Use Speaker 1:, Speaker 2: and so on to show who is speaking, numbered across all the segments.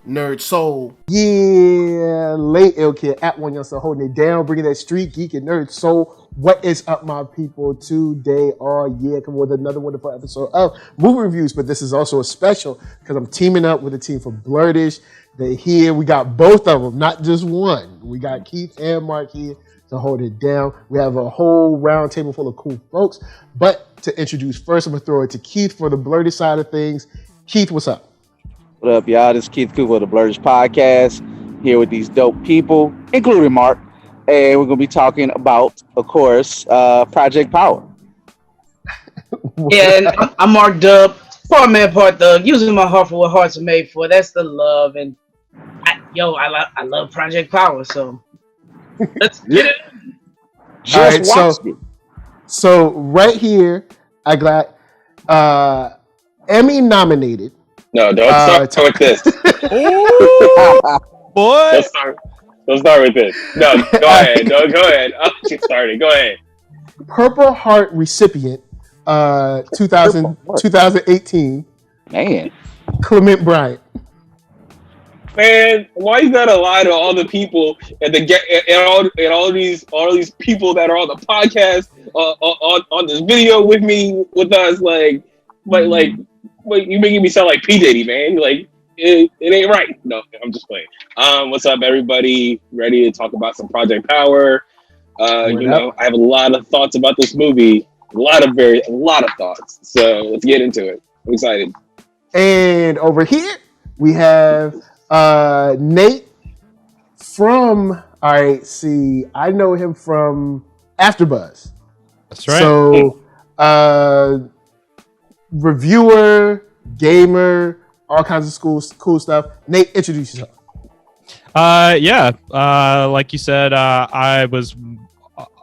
Speaker 1: NERDSoul.
Speaker 2: Yeah, late ill kid at OneYoungsta holding it down, bringing that street geek and nerd soul. What is up, my people? Today, come with another wonderful episode of movie reviews. But this is also a special because I'm teaming up with a team from Blerdish. They're here. We got both of them, not just one. We got Keith and Mark here to hold it down. We have a whole round table full of cool folks. But to introduce first, I'm gonna throw it to Keith for the Blerdish side of things. Keith, what's up?
Speaker 3: What up, y'all? This is Keith Cooper of the Blerdish podcast, here with these dope people, including Mark, and we're going to be talking about, of course, Project Power.
Speaker 4: Yeah, and I'm Mark Dub, part man, part thug, using my heart for what hearts are made for. That's the love, and I love Project Power, so let's get it.
Speaker 3: Just watched it.
Speaker 2: So right here, I got Emmy nominated.
Speaker 5: No, don't start with this.
Speaker 3: Boy.
Speaker 5: Don't start with this. No, go ahead. No, go ahead. I'll get started. Go ahead.
Speaker 2: Purple Heart recipient, 2018.
Speaker 3: Man.
Speaker 2: Clement Bryant.
Speaker 5: Man, why is that a lie to all the people and all these people that are on the podcast, on this video with us, like you making me sound like P. Diddy, man. Like, it ain't right. No, I'm just playing. What's up, everybody? Ready to talk about some Project Power. I have a lot of thoughts about this movie. A lot of thoughts. So let's get into it. I'm excited.
Speaker 2: And over here, we have Nate from, I know him from AfterBuzz.
Speaker 6: That's right.
Speaker 2: So, reviewer, gamer, all kinds of cool stuff. Nate, introduce yourself.
Speaker 6: Like you said, I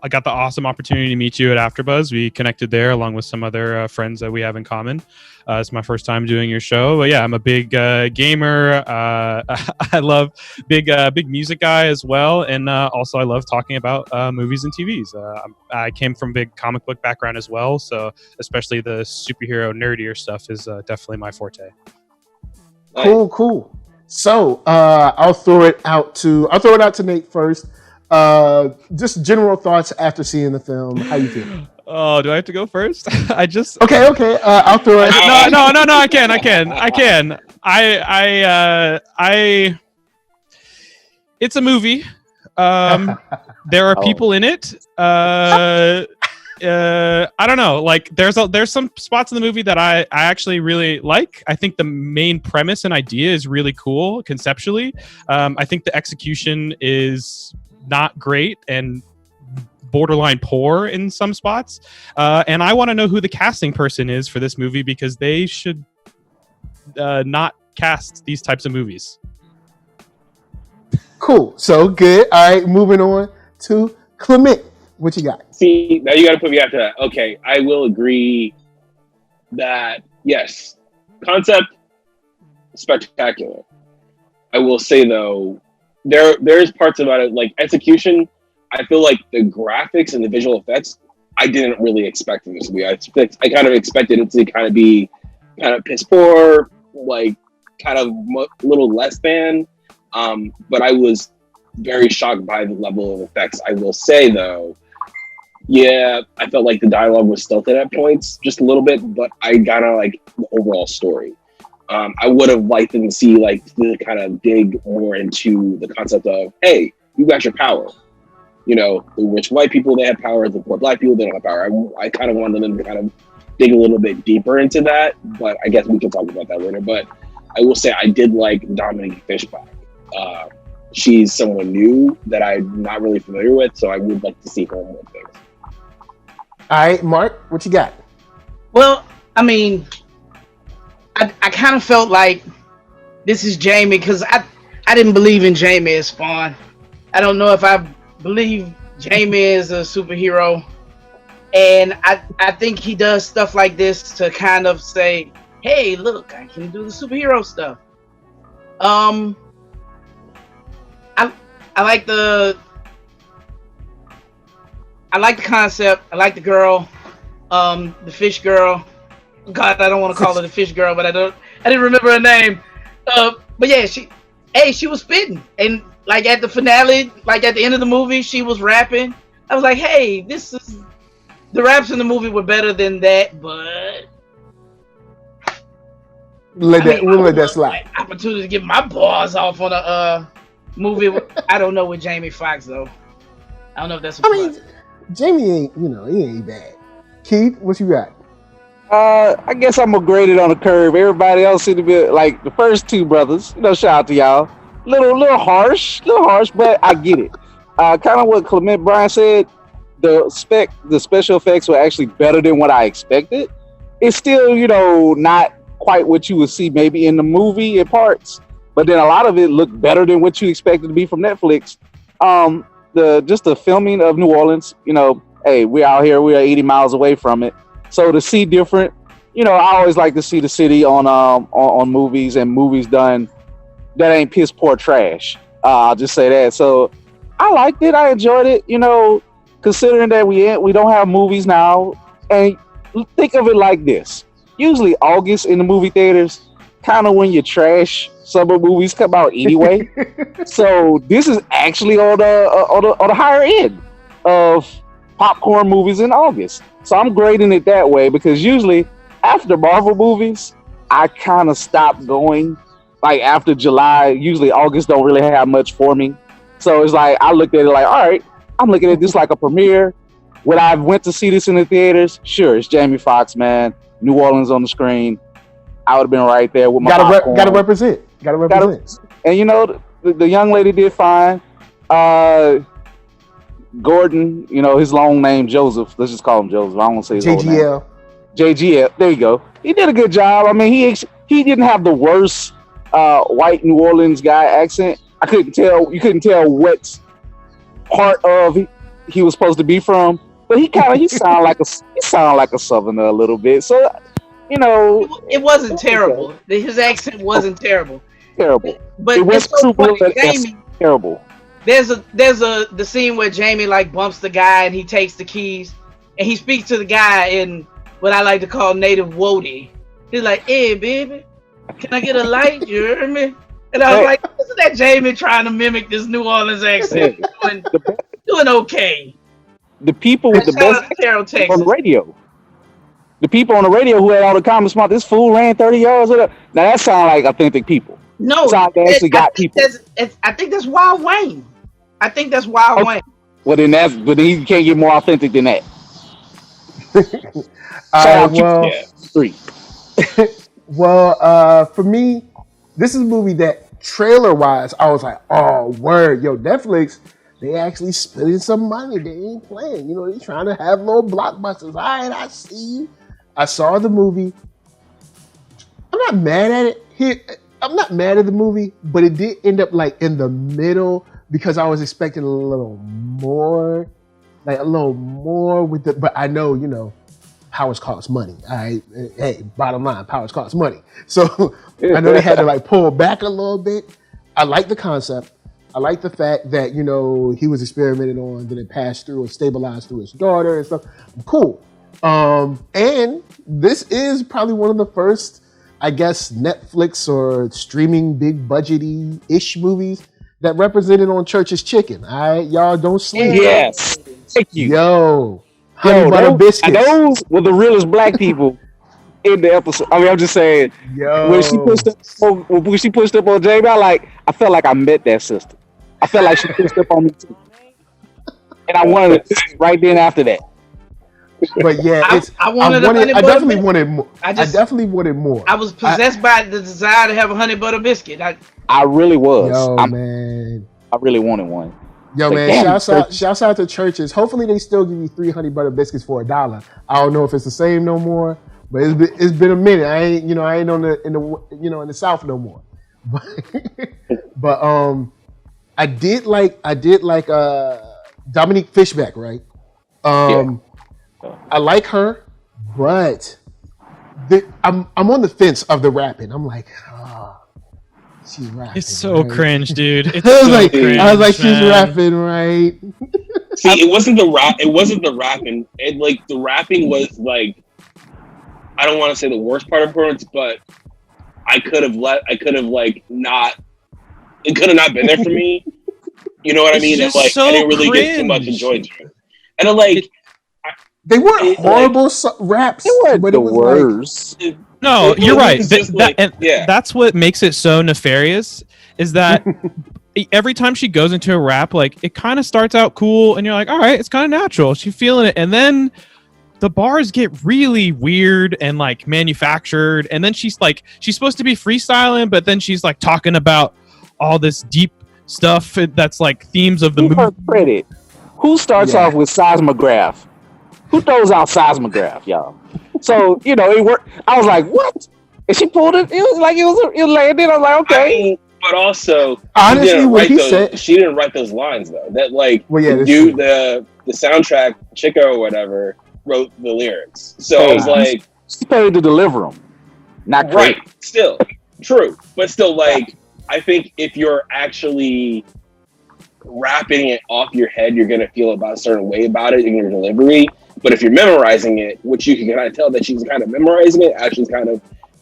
Speaker 6: got the awesome opportunity to meet you at AfterBuzz. We connected there along with some other friends that we have in common. It's my first time doing your show, but yeah, I'm a big gamer. I love big music guy as well, and also I love talking about movies and TVs. I came from a big comic book background as well, so especially the superhero nerdier stuff is definitely my forte.
Speaker 2: Cool. So I'll throw it out to Nate first. Just general thoughts after seeing the film. How you feel?
Speaker 6: Oh, do I have to go first?
Speaker 2: Okay. I'll throw it.
Speaker 6: No. I can. It's a movie. There are people in it. I don't know. Like, there's some spots in the movie that I actually really like. I think the main premise and idea is really cool conceptually. I think the execution is not great and borderline poor in some spots. And I want to know who the casting person is for this movie, because they should not cast these types of movies.
Speaker 2: Cool. So good. All right, moving on to Clement. What you got?
Speaker 5: See, now you got to put me after that. Okay, I will agree that, yes, concept, spectacular. I will say, though, there's parts about it, like execution. I feel like the graphics and the visual effects, I didn't really expect in this movie. I kind of expected it to kind of be kind of piss poor, like kind of a little less than. But I was very shocked by the level of effects. I will say, though, yeah, I felt like the dialogue was stilted at points, just a little bit, but I got like the overall story. I would have liked them to see like to kind of dig more into the concept of, hey, you got your power. You know, the rich white people, they have power. The poor black people, they don't have power. I kind of wanted them to kind of dig a little bit deeper into that, but I guess we can talk about that later. But I will say I did like Dominique Fishback. She's someone new that I'm not really familiar with, so I would like to see her more things.
Speaker 2: All right, Mark, what you got?
Speaker 4: Well, I mean, I kind of felt like this is Jamie, because I didn't believe in Jamie as Spawn. I don't know if I believe Jamie is a superhero, and I think he does stuff like this to kind of say, hey, look, I can do the superhero stuff. I like the concept. I like the girl, the fish girl. God, I don't want to call her the fish girl, but I didn't remember her name. But yeah, hey, she was spitting, and like at the finale, like at the end of the movie, she was rapping. I was like, hey, this is the raps in the movie were better than that, but
Speaker 2: we'll let that slide.
Speaker 4: Opportunity to get my bars off on a movie. I don't know with Jamie Foxx though. I don't know if that's.
Speaker 2: Jamie ain't, he ain't bad. Keith, what you got?
Speaker 3: I guess I'm gonna grade it on the curve. Everybody else seemed to be like the first two brothers. Shout out to y'all. Little harsh, but I get it. Kind of what Clement Bryant said. The special effects were actually better than what I expected. It's still, not quite what you would see maybe in the movie in parts, but then a lot of it looked better than what you expected to be from Netflix. The filming of New Orleans, hey, we're out here, we are 80 miles away from it. So to see different, I always like to see the city on movies and movies done that ain't piss poor trash. I'll just say that. So I liked it. I enjoyed it. Considering that we don't have movies now, and think of it like this: usually August in the movie theaters, kind of when your trash summer movies come out anyway. So this is actually on the higher end of popcorn movies in August. So I'm grading it that way because usually after Marvel movies, I kind of stop going. Like after July, usually August don't really have much for me. So it's like I looked at it like, all right, I'm looking at this like a premiere. When I went to see this in the theaters, sure, it's Jamie Foxx, man. New Orleans on the screen. I would have been right there with my popcorn.
Speaker 2: Gotta represent.
Speaker 3: And the young lady did fine. Gordon, his long name Joseph. Let's just call him Joseph. I don't want to say his whole name. JGL. There you go. He did a good job. I mean, he didn't have the worst white New Orleans guy accent. I couldn't tell. You couldn't tell what part of he was supposed to be from, but he sounded like a Southerner a little bit. So,
Speaker 4: it wasn't terrible. His accent wasn't terrible. But
Speaker 3: it was
Speaker 4: so funny, Jamie,
Speaker 3: terrible.
Speaker 4: There's the scene where Jamie like bumps the guy and he takes the keys and he speaks to the guy in what I like to call native Wody. He's like, "Hey, baby, can I get a light? You heard me?" And I was like, "Isn't that Jamie trying to mimic this New Orleans accent? Doing okay."
Speaker 3: The people with the best on the radio. The people on the radio who had all the comments about this fool ran 30 yards. Now that sounds like authentic people.
Speaker 4: No,
Speaker 3: they actually got people.
Speaker 4: I think that's Wild Wayne. Wayne.
Speaker 3: Well, then you can't get more authentic than that. Three.
Speaker 2: Well, for me, this is a movie that trailer-wise, I was like, oh, word. Yo, Netflix, they actually spending some money. They ain't playing. They trying to have little blockbusters. All right, I see you. I saw the movie. I'm not mad at it. I'm not mad at the movie, but it did end up like in the middle because I was expecting a little more with the, but I know, powers cost money. All right. Hey, bottom line, powers cost money. So I know they had to like pull back a little bit. I like the concept. I like the fact that, he was experimented on, then it passed through or stabilized through his daughter and stuff. Cool. And this is probably one of the first, I guess, Netflix or streaming big budgety-ish movies that represented on Church's Chicken. All right, y'all don't sleep.
Speaker 3: Yes. Thank you.
Speaker 2: Yo, honey butter biscuits.
Speaker 3: Those were the realest black people in the episode. I mean, I'm just saying.
Speaker 2: Yo.
Speaker 3: When she pushed up on Jamie, I felt like I met that sister. I felt like she pushed up on me too. And I wanted it right then after that.
Speaker 2: But yeah, I definitely wanted more. I definitely wanted more.
Speaker 4: I was possessed by the desire to have a honey butter biscuit.
Speaker 3: I really was.
Speaker 2: Man.
Speaker 3: I really wanted one.
Speaker 2: Yo, man, shouts out to Churches. Hopefully they still give you 3 honey butter biscuits for $1. I don't know if it's the same no more, but it's been a minute. I ain't in the South no more. But I did like Dominique Fishback, right? I like her, but I'm on the fence of the rapping. I'm like, she's rapping.
Speaker 6: It's so
Speaker 2: right?
Speaker 6: cringe, dude. It's
Speaker 2: cringe, I was like, she's rapping, right?
Speaker 5: See, it wasn't the rap. It wasn't the rapping. The rapping was like, I don't want to say the worst part of performance, but I could have not it could have not been there for me. You know what I mean?
Speaker 6: just
Speaker 5: And, like,
Speaker 6: so
Speaker 5: I didn't really get too much
Speaker 6: cringe.
Speaker 5: enjoy to it. And I'm like,
Speaker 2: They weren't
Speaker 5: It,
Speaker 2: horrible raps,
Speaker 3: It wasn't
Speaker 2: but
Speaker 3: the
Speaker 2: it was
Speaker 3: worst.
Speaker 6: No, you're right.
Speaker 5: Just yeah.
Speaker 6: That's what makes it so nefarious. Is that every time she goes into a rap, like it kind of starts out cool, and you're like, all right, it's kind of natural. She's feeling it, and then the bars get really weird and like manufactured, and then she's supposed to be freestyling, but then she's like talking about all this deep stuff that's like themes of the
Speaker 3: Give
Speaker 6: movie.
Speaker 3: her credit. Who starts off with seismograph? Who throws out seismograph, y'all? So, you know, it worked. I was like, what? And she pulled it. It was like it landed. I was like, okay.
Speaker 5: I mean, but also,
Speaker 2: honestly, what he said,
Speaker 5: she didn't write those lines though. That like,
Speaker 2: the
Speaker 5: dude, the soundtrack, Chico or whatever, wrote the lyrics. So I was like,
Speaker 3: she paid to deliver them, not
Speaker 5: right. Still true, but still, like, I think if you're actually rapping it off your head, you're gonna feel about a certain way about it in your delivery. But if you're memorizing it, which you can kind of tell that she's kind of memorizing it, as she's kind of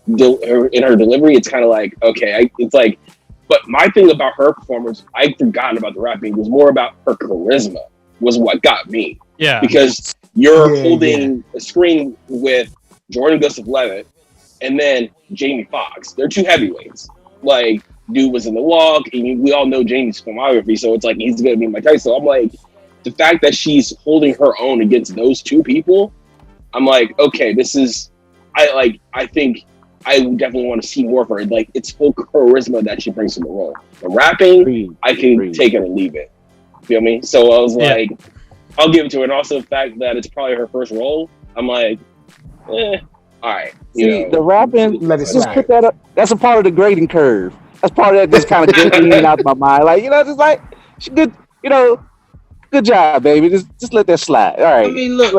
Speaker 5: in her delivery, it's kind of like, okay, it's like. But my thing about her performance, I'd forgotten about the rapping, was more about her charisma, was what got me.
Speaker 6: Yeah.
Speaker 5: Because you're holding a screen with Gordon-Levitt and then Jamie Foxx. They're two heavyweights. Like, dude was in the walk, and we all know Jamie's filmography, so it's like he's gonna be my type. So I'm like, the fact that she's holding her own against those two people, I'm like, okay, this is, I think I definitely want to see more of her. Like, it's full charisma that she brings to the role. The rapping, I can take it or leave it. Feel me? So I was like, I'll give it to her. And also the fact that it's probably her first role, I'm like, all right.
Speaker 3: See, the rapping,
Speaker 2: let it
Speaker 3: just
Speaker 2: slide.
Speaker 3: put that up. That's a part of the grading curve. That's part of that just kind of getting out of my mind. Like, you know, just like, she good, you know, good job, baby. Just let that slide. All right.
Speaker 4: I mean, look.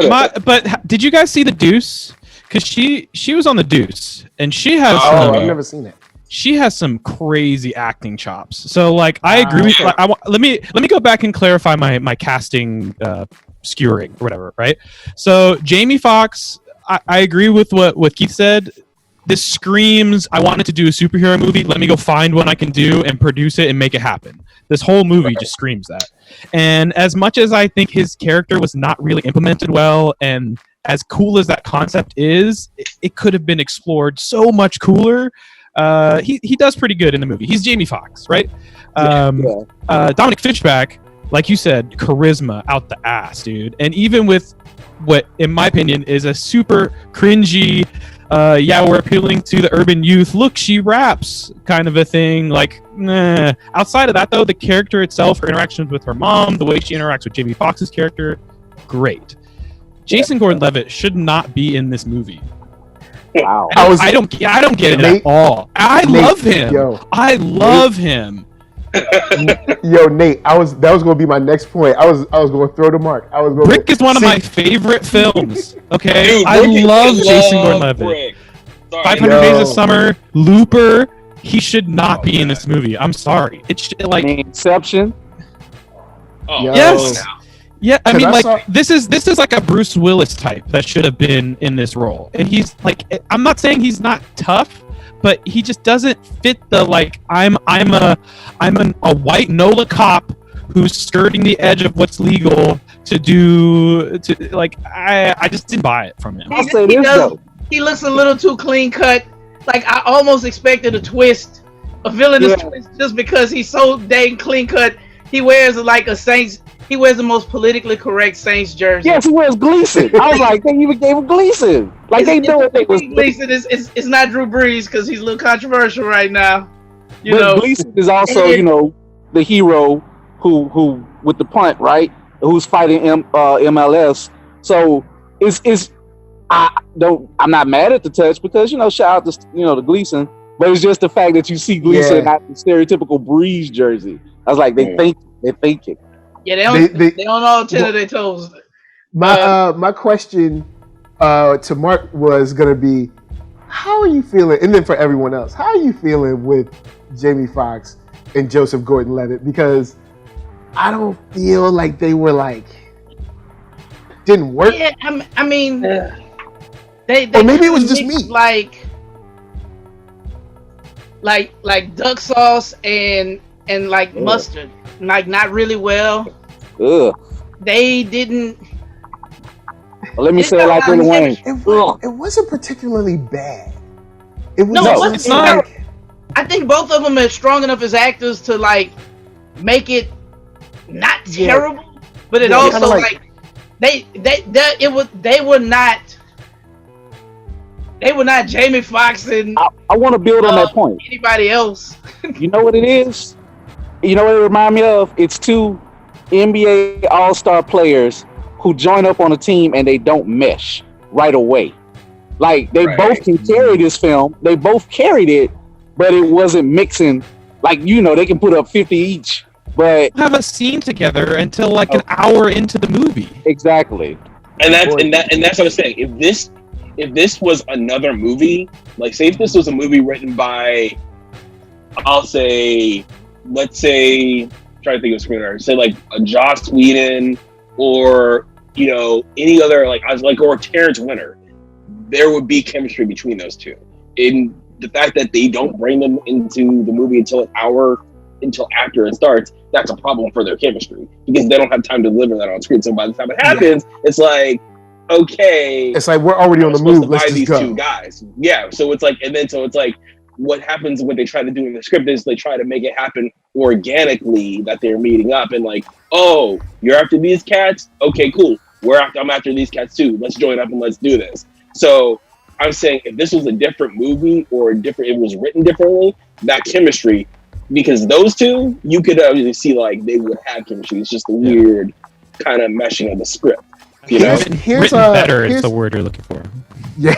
Speaker 6: But did you guys see The Deuce? Because she was on The Deuce, and she has.
Speaker 2: I've never seen it.
Speaker 6: She has some crazy acting chops. So, like, I agree with. Like, let me go back and clarify my casting skewering or whatever. Right. So, Jamie Foxx, I agree with what Keith said. This screams, I wanted to do a superhero movie. Let me go find one I can do and produce it and make it happen. This whole movie just screams that. And as much as I think his character was not really implemented well, and as cool as that concept is, it could have been explored so much cooler. He does pretty good in the movie. He's Jamie Foxx, right? Dominique Fishback, like you said, charisma out the ass, dude. And even with what, in my opinion, is a super cringy, we're appealing to the urban youth. Look, she raps kind of a thing. Like, nah. Outside of that, though, the character itself, her interactions with her mom, the way she interacts with Jamie Foxx's character, great. Jason Gordon-Levitt should not be in this movie.
Speaker 3: Wow.
Speaker 6: I don't get it at all. I love him. I love him.
Speaker 2: Yo, Nate, that was going to be my next point. I was going to throw the mark.
Speaker 6: Brick is one of my favorite films. Okay, dude, I love Jason Gordon-Levitt. 500 Days of Summer, Looper. He should not be in this movie. I'm sorry. It's like
Speaker 3: Inception.
Speaker 6: Yes. Yeah, I mean, like, this is like a Bruce Willis type that should have been in this role, and he's like, I'm not saying he's not tough, but he just doesn't fit the, like, I'm a white NOLA cop who's skirting the edge of what's legal I just didn't buy it from him.
Speaker 4: He looks a little too clean cut. Like, I almost expected a twist, a villainous twist, just because he's so dang clean cut. He wears like a Saints. He wears the most politically correct Saints jersey.
Speaker 3: Yes, he wears Gleason. I was like, they even gave him Gleason. Like, they know what they was.
Speaker 4: Gleason it's not Drew Brees because he's a little controversial right now. You
Speaker 3: but
Speaker 4: know,
Speaker 3: Gleason is also, you know, the hero who with the punt, right? Who's fighting MLS. So I'm not mad at the touch because, you know, shout out to, you know, the Gleason, but it's just the fact that you see Gleason not the stereotypical Breeze jersey. I was like, they think it.
Speaker 4: Yeah, they on all 10 of their toes.
Speaker 2: My question to Mark was gonna be, how are you feeling? And then for everyone else, how are you feeling with Jamie Foxx and Joseph Gordon-Levitt? Because I don't feel like they were like didn't work.
Speaker 4: Yeah, I mean, they
Speaker 2: or maybe it was just me.
Speaker 4: Like duck sauce and and like Mustard, like not really well.
Speaker 3: Ugh.
Speaker 4: They didn't.
Speaker 3: Well, let me say it like Lil Wayne.
Speaker 2: It wasn't particularly bad. It was
Speaker 4: No,
Speaker 2: just
Speaker 4: it wasn't
Speaker 2: like,
Speaker 4: terrible. I think both of them are strong enough as actors to like make it not terrible, but it also like they were not Jamie Foxx and
Speaker 3: I want to build on that point.
Speaker 4: Anybody else?
Speaker 3: You know what it is? You know what it reminds me of? It's two NBA All-Star players who join up on a team and they don't mesh right away. Like they both can carry this film. They both carried it, but it wasn't mixing. Like, you know, they can put up 50 each, but
Speaker 6: have a scene together until like an hour into the movie.
Speaker 3: Exactly.
Speaker 5: And that's what I'm saying. If this was another movie, like say if this was a movie written by, let's say, try to think of a screenwriter, say like a Joss Whedon or any other or Terrence Winter, there would be chemistry between those two. In the fact that they don't bring them into the movie until after it starts, that's a problem for their chemistry because they don't have time to deliver that on screen. So by the time it happens, it's like, okay,
Speaker 2: it's like we're already on the move. Let's just
Speaker 5: these
Speaker 2: go.
Speaker 5: two guys. Yeah. So it's like, what happens when they try to do in the script is they try to make it happen organically that they're meeting up and like, oh, you're after these cats? Okay, cool. I'm after these cats too. Let's join up and let's do this. So I'm saying if this was a different movie or it was written differently, that chemistry, because those two, you could obviously see like they would have chemistry. It's just a weird kind of meshing of the script.
Speaker 6: Written better is the word you're looking for.
Speaker 2: Yeah.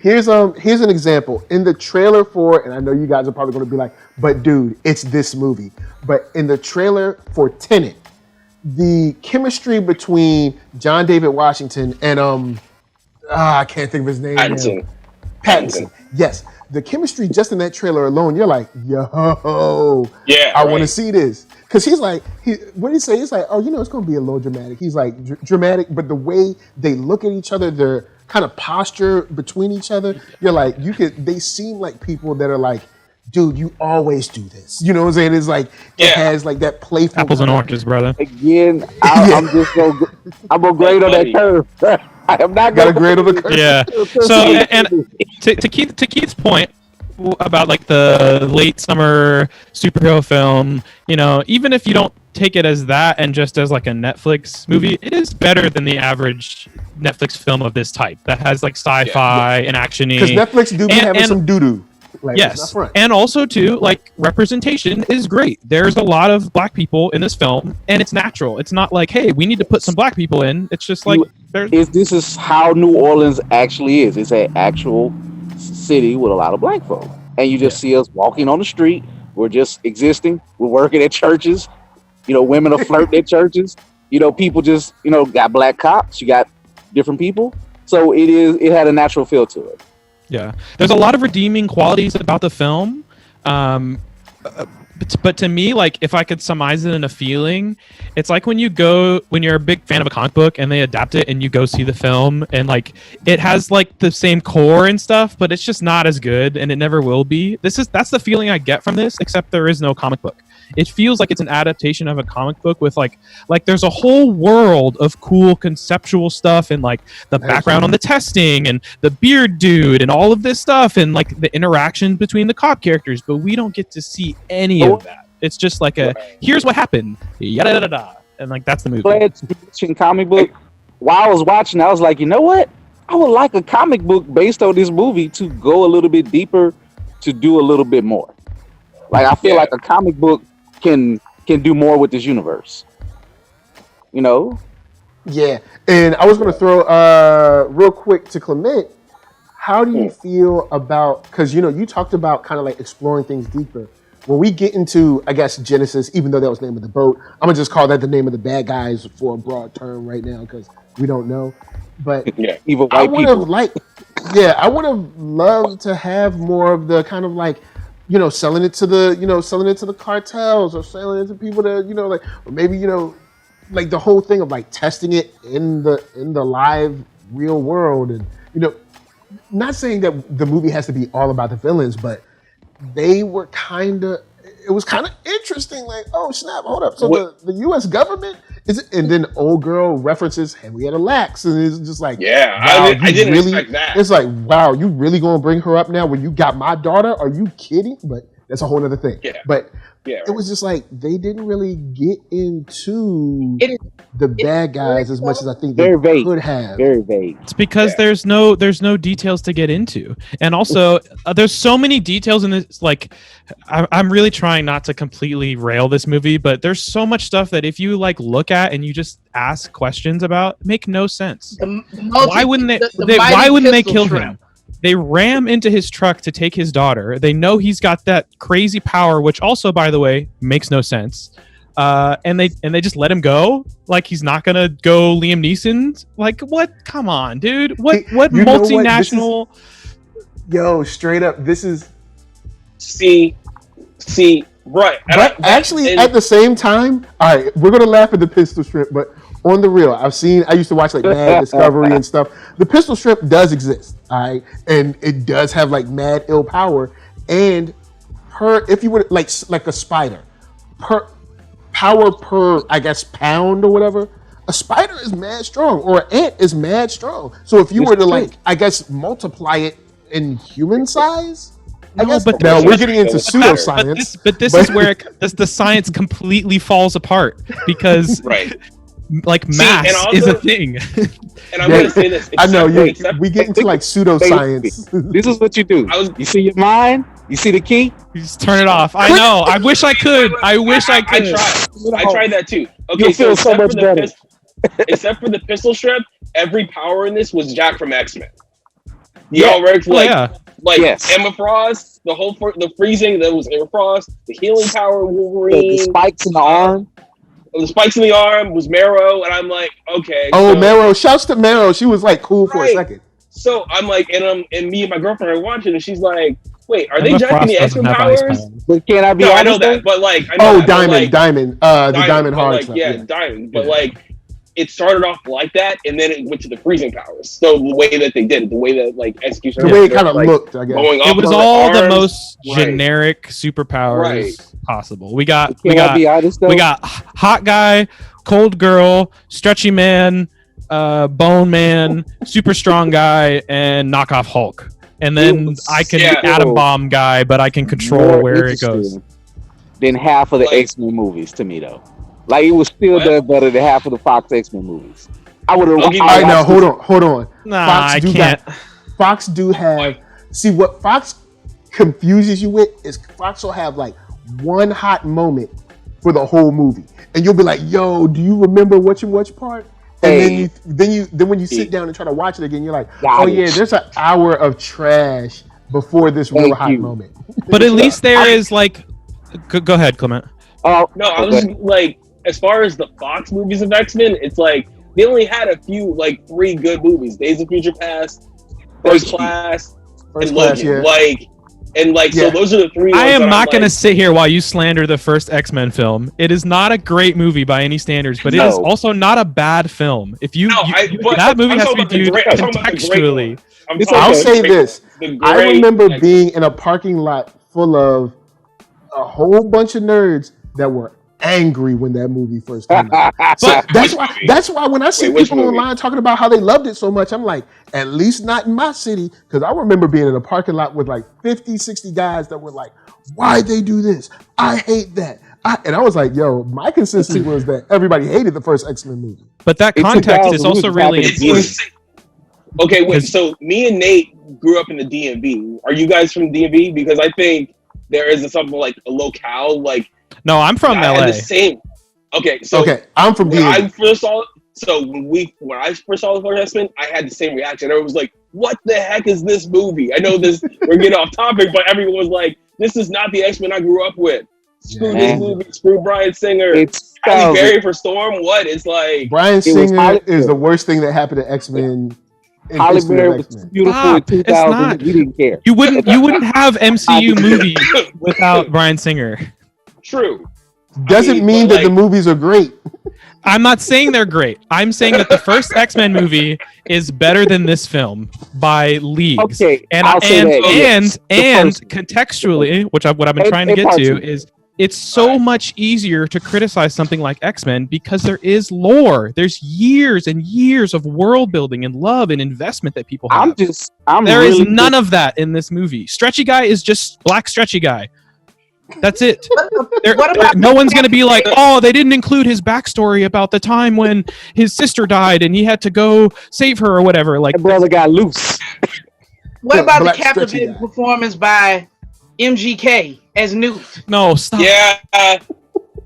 Speaker 2: Here's an example. In the trailer for, and I know you guys are probably going to be like, but dude, it's this movie. But in the trailer for Tenet, the chemistry between John David Washington and I can't think of his name. Pattinson. Yes. The chemistry just in that trailer alone, you're like, yo,
Speaker 5: yeah,
Speaker 2: I want to see this. Because he's like, what did he say? He's like, oh, it's going to be a little dramatic. He's like, dramatic, but the way they look at each other, their kind of posture between each other, you're like, they seem like people that are like, dude, you always do this. You know what I'm saying? It's like, it has like that playful.
Speaker 6: Apples and oranges, brother.
Speaker 3: Again, I'm just going to grade on that curve. I am not going to grade on the curve.
Speaker 6: Yeah. So, and to Keith's point about like the late summer superhero film, even if you don't take it as that and just as like a Netflix movie, it is better than the average Netflix film of this type that has like sci-fi and action-y.
Speaker 2: Because Netflix do be having some doo-doo. Like,
Speaker 6: yes, and also too, like representation is great. There's a lot of black people in this film, and it's natural. It's not like, hey, we need to put some black people in. It's just like
Speaker 3: this is how New Orleans actually is. It's an actual city with a lot of black folk, and you just see us walking on the street. We're just existing. We're working at churches. Women are flirting at churches. People just got black cops. You got different people. So it had a natural feel to it.
Speaker 6: Yeah, there's a lot of redeeming qualities about the film, but to me, like if I could surmise it in a feeling, it's like when you're a big fan of a comic book and they adapt it and you go see the film and like it has like the same core and stuff, but it's just not as good and it never will be. That's the feeling I get from this, except there is no comic book. It feels like it's an adaptation of a comic book with like there's a whole world of cool conceptual stuff and like the background on the testing and the beard dude and all of this stuff and like the interaction between the cop characters, but we don't get to see any of that. It's just like here's what happened, yada yada yada, and like that's the movie.
Speaker 3: Comic book. While I was watching, I was like, you know what? I would like a comic book based on this movie to go a little bit deeper, to do a little bit more. Like I feel like a comic book can do more with this universe.
Speaker 2: Yeah, and I was going to throw real quick to Clement. How do you feel about, because you talked about kind of like exploring things deeper. When we get into, I guess, Genesis, even though that was the name of the boat, I'm gonna just call that the name of the bad guys for a broad term right now because we don't know. But
Speaker 3: evil white people.
Speaker 2: I would have loved to have more of the kind of like, selling it to the cartels or selling it to people that, or maybe, like the whole thing of like testing it in the live real world. And, not saying that the movie has to be all about the villains, but they were kind of, it was kind of interesting. Like, oh snap, hold up. So the U.S. government is it? And then old girl references Henrietta Lacks, and it's just like,
Speaker 5: yeah,
Speaker 2: wow,
Speaker 5: I didn't expect that.
Speaker 2: It's like, wow, you really gonna bring her up now when you got my daughter? Are you kidding? But that's a whole other thing.
Speaker 5: Yeah.
Speaker 2: But
Speaker 5: yeah,
Speaker 2: it was just like they didn't really get into the bad guys as much as I think they could have.
Speaker 3: Very vague.
Speaker 6: It's because there's no details to get into, and also there's so many details in this. Like, I'm really trying not to completely rail this movie, but there's so much stuff that if you like look at and you just ask questions about, make no sense. Why wouldn't they? Why wouldn't they kill him? They ram into his truck to take his daughter. They know he's got that crazy power, which also, by the way, makes no sense. And they just let him go, like he's not gonna go Liam Neeson. Like, what? Come on, dude. What multinational?
Speaker 2: Yo, straight up, this is.
Speaker 5: See, right.
Speaker 2: But actually, at the same time, all right, we're gonna laugh at the pistol strip, but on the real, I used to watch like Mad Discovery and stuff. The pistol strip does exist, all right, and it does have like mad ill power. And if you would like a spider, power per I guess pound or whatever, a spider is mad strong, or an ant is mad strong. So if you were to like I guess multiply it in human size. But now we're getting into pseudoscience.
Speaker 6: But this is where the science completely falls apart because like mass is a thing.
Speaker 5: And I'm going to say this.
Speaker 2: I know we get into like pseudoscience.
Speaker 3: This is what you do. You see your mind. You see the key.
Speaker 6: You just turn it off. I know. I wish I could. I
Speaker 5: tried that too. Okay,
Speaker 3: you feel so much better.
Speaker 5: Except for the pistol strip, every power in this was Jack from X-Men. Emma Frost, the freezing that was Emma Frost, the healing power of Wolverine,
Speaker 3: the spikes in the arm.
Speaker 5: The spikes in the arm was Marrow, and I'm like, okay.
Speaker 2: Oh, so, Marrow! Shouts to Marrow. She was like cool for a second.
Speaker 5: So I'm like, and me and my girlfriend are watching, and she's like, "Wait, are they jacking the X-Men powers?"
Speaker 3: But can I be
Speaker 5: honest?
Speaker 3: I
Speaker 5: know that, but like,
Speaker 2: Diamond, the Diamond Hearts.
Speaker 5: Like, Diamond, but like. It started off like that, and then it went to the freezing powers. So the way that they did it, the way that like execution,
Speaker 2: the way it kind of looked, I guess
Speaker 6: it was all the most generic superpowers possible. We got hot guy, cold girl, stretchy man, bone man, super strong guy, and knockoff Hulk. And then I can atom bomb guy, but I can control where it goes.
Speaker 3: Than half of the X-Men movies to me, though. Like, it was still better than half of the Fox X-Men movies. I would have.
Speaker 2: All right, now hold on.
Speaker 6: Nah, I can't.
Speaker 2: Fox do have. See, what Fox confuses you with is Fox will have like one hot moment for the whole movie, and you'll be like, "Yo, do you remember which part?" And then when you sit down and try to watch it again, you're like, "Oh yeah, there's an hour of trash before this real hot moment."
Speaker 6: But at least there is like. Go ahead, Clement.
Speaker 5: No, I was just, like. As far as the Fox movies of X-Men, it's like they only had a few, like 3 good movies: Days of Future Past, First Class, and Logan. So those are the 3.
Speaker 6: I am not going to sit here while you slander the first X-Men film. It is not a great movie by any standards, but it is also not a bad film. If that movie has to be viewed contextually.
Speaker 2: I'll say this: I remember being in a parking lot full of a whole bunch of nerds that were angry when that movie first came out. So that's why when I see people online talking about how they loved it so much, I'm like, at least not in my city, because I remember being in a parking lot with like 50, 60 guys that were like, why'd they do this? I hate that. And I was like, yo, my consensus was that everybody hated the first X-Men movie.
Speaker 6: But that context is also really important.
Speaker 5: Okay, wait, so me and Nate grew up in the DMV. Are you guys from DMV? Because I think there is something like a locale, like.
Speaker 6: No, I'm from LA.
Speaker 5: I'm
Speaker 2: from
Speaker 5: when I first saw it. So when I first saw the first X-Men, I had the same reaction. Everyone was like, "What the heck is this movie?" I know this. We're getting off topic, but everyone was like, "This is not the X-Men I grew up with." Screw this movie. Screw Bryan Singer. Halle Berry for Storm. What? It's like
Speaker 2: Bryan Singer is the worst thing that happened to X-Men.
Speaker 3: Halle Berry was beautiful in 2000. We didn't care.
Speaker 6: You wouldn't have MCU movies without Bryan Singer.
Speaker 5: True.
Speaker 2: Doesn't mean that the movies are great.
Speaker 6: I'm not saying they're great. I'm saying that the first X-Men movie is better than this film by leagues.
Speaker 3: Okay,
Speaker 6: and contextually, what I've been trying to get to is it's so much easier to criticize something like X-Men because there is lore. There's years and years of world building and love and investment that people have. There is none of that in this movie. Stretchy guy is just black stretchy guy. That's it. No one's going to be like, oh, they didn't include his backstory about the time when his sister died and he had to go save her or whatever. Like,
Speaker 3: that brother got loose.
Speaker 4: What about the captivating performance by MGK as Newt?
Speaker 6: No, stop.
Speaker 5: Yeah.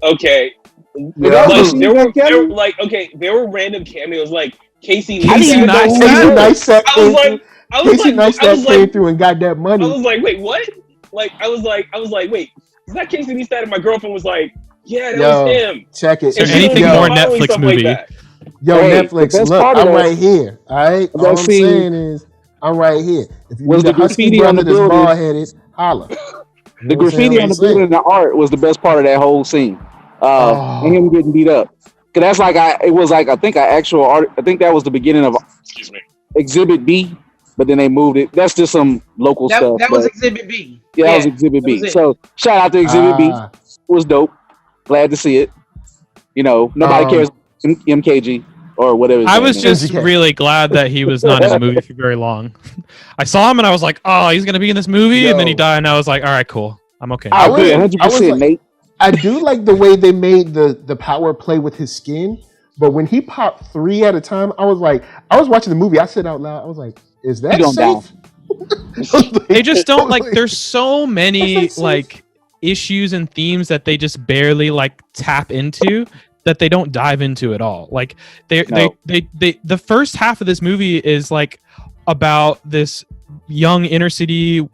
Speaker 5: Okay.
Speaker 3: Yeah.
Speaker 5: Like, there were random cameos like Casey
Speaker 2: Neistat. Casey Neistat came through and got that money.
Speaker 5: I was like, wait, what? Like, I was like, wait, is that Casey Neistat? And my girlfriend was like, yeah, that was him.
Speaker 2: Check it.
Speaker 6: Is there anything more Netflix movie?
Speaker 5: Like
Speaker 2: Netflix, look, I'm right here. All right? All I'm saying is, I'm right here. If you need a husky brother that's bald-headed, holla.
Speaker 3: The graffiti on the building and the art was the best part of that whole scene. And him getting beat up. Cause that's like I think that was the beginning of Exhibit B, but then they moved it. That's just some local stuff.
Speaker 4: That was Exhibit B.
Speaker 3: Yeah, that was Exhibit B. So shout out to Exhibit B. It was dope. Glad to see it. You know, nobody cares MKG or whatever.
Speaker 6: I was just really glad that he was not in the movie for very long. I saw him and I was like, oh, he's gonna be in this movie, and then he died, and I was like, all right, cool, I'm okay.
Speaker 3: I agree, 100%, Nate.
Speaker 2: I do like the way they made the power play with his skin, but when he popped 3 at a time, I was watching the movie. I said out loud, I was like, is that safe?
Speaker 6: They just don't like. There's so many like issues and themes that they just barely like tap into, that they don't dive into at all. Like they the first half of this movie is like about this young inner city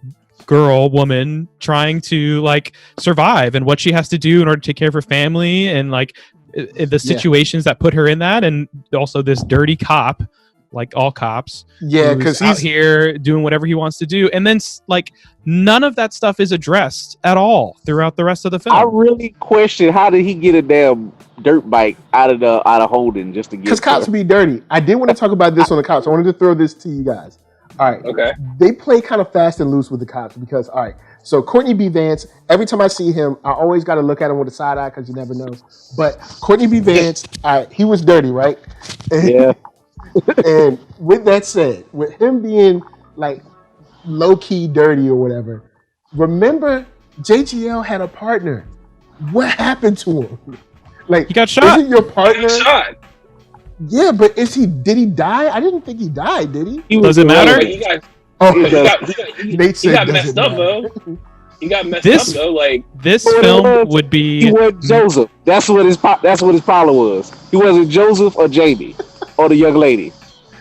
Speaker 6: woman trying to like survive and what she has to do in order to take care of her family, and like the situations that put her in that, and also this dirty cop, like all cops, because he's out here doing whatever he wants to do, and then like none of that stuff is addressed at all throughout the rest of the film.
Speaker 3: I really question, how did he get a damn dirt bike out of Holden just to get?
Speaker 2: Because cops be dirty. I did want to talk about this on the cops. I wanted to throw this to you guys. All right.
Speaker 5: Okay.
Speaker 2: They play kind of fast and loose with the cops because, all right, so Courtney B Vance, every time I see him, I always got to look at him with a side eye because you never know. But Courtney B Vance, all right, he was dirty, right?
Speaker 3: Yeah.
Speaker 2: And with that said, with him being like low-key dirty or whatever, remember JGL had a partner. What happened to him? Like,
Speaker 6: he got shot.
Speaker 2: Isn't your partner?
Speaker 5: He got shot.
Speaker 2: Yeah, but did he die? I didn't think he died, did he?
Speaker 6: Does it matter?
Speaker 5: He got messed up though. He got messed up though. Like,
Speaker 6: this film would be.
Speaker 3: He wasn't Joseph. That's what his problem was. He wasn't Joseph or Jamie or the young lady.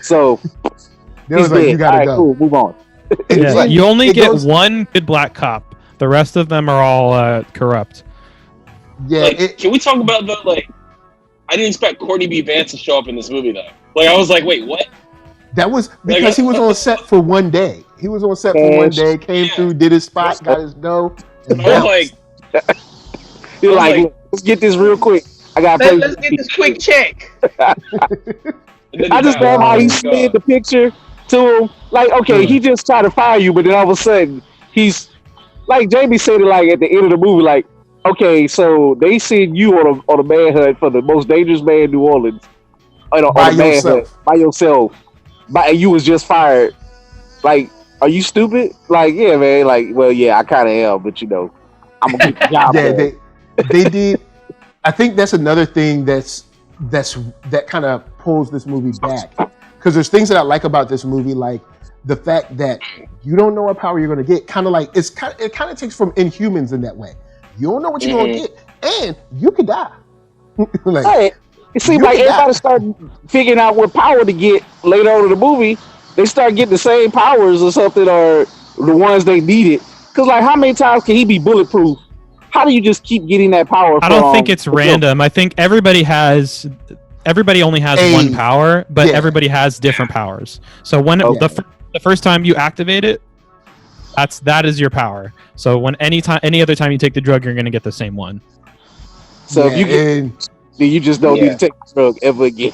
Speaker 3: So
Speaker 2: they was like, you gotta go.
Speaker 3: Cool, move on.
Speaker 6: Yeah, you only get one good black cop. The rest of them are all corrupt.
Speaker 2: Yeah.
Speaker 5: Like, can we talk about the like? I didn't expect Courtney B Vance to show up in this movie though. Like, I was like, wait, what?
Speaker 2: That was because he was on set for one day. He was on set for one day, came through, did his spot, got his dough. And
Speaker 5: I was like,
Speaker 3: you're like, let's get this real quick.
Speaker 4: Let's get this quick check.
Speaker 3: I just love how he slid the picture to him. Like, okay, he just tried to fire you, but then all of a sudden, he's like Jamie said it like at the end of the movie, like, okay, so they send you on a manhunt for the most dangerous man in New Orleans. By yourself. And you was just fired. Like, are you stupid? Like, yeah, man. Like, well, yeah, I kind of am, but you know, I'm gonna keep the job.
Speaker 2: Yeah, they did. I think that's another thing that kind of pulls this movie back, because there's things that I like about this movie, like the fact that you don't know what power you're gonna get. Kind of like it kind of takes from Inhumans in that way. You don't know what you're gonna get, and you could die. Like,
Speaker 3: hey, it seems like everybody started figuring out what power to get later on in the movie. They start getting the same powers or something, or the ones they needed. Because, like, how many times can he be bulletproof? How do you just keep getting that power?
Speaker 6: I don't think it's random. I think everybody only has one power, but everybody has different powers. So when the first time you activate it, that is your power. So when any other time you take the drug, you're going to get the same one.
Speaker 3: So if you just don't need to take the drug ever again.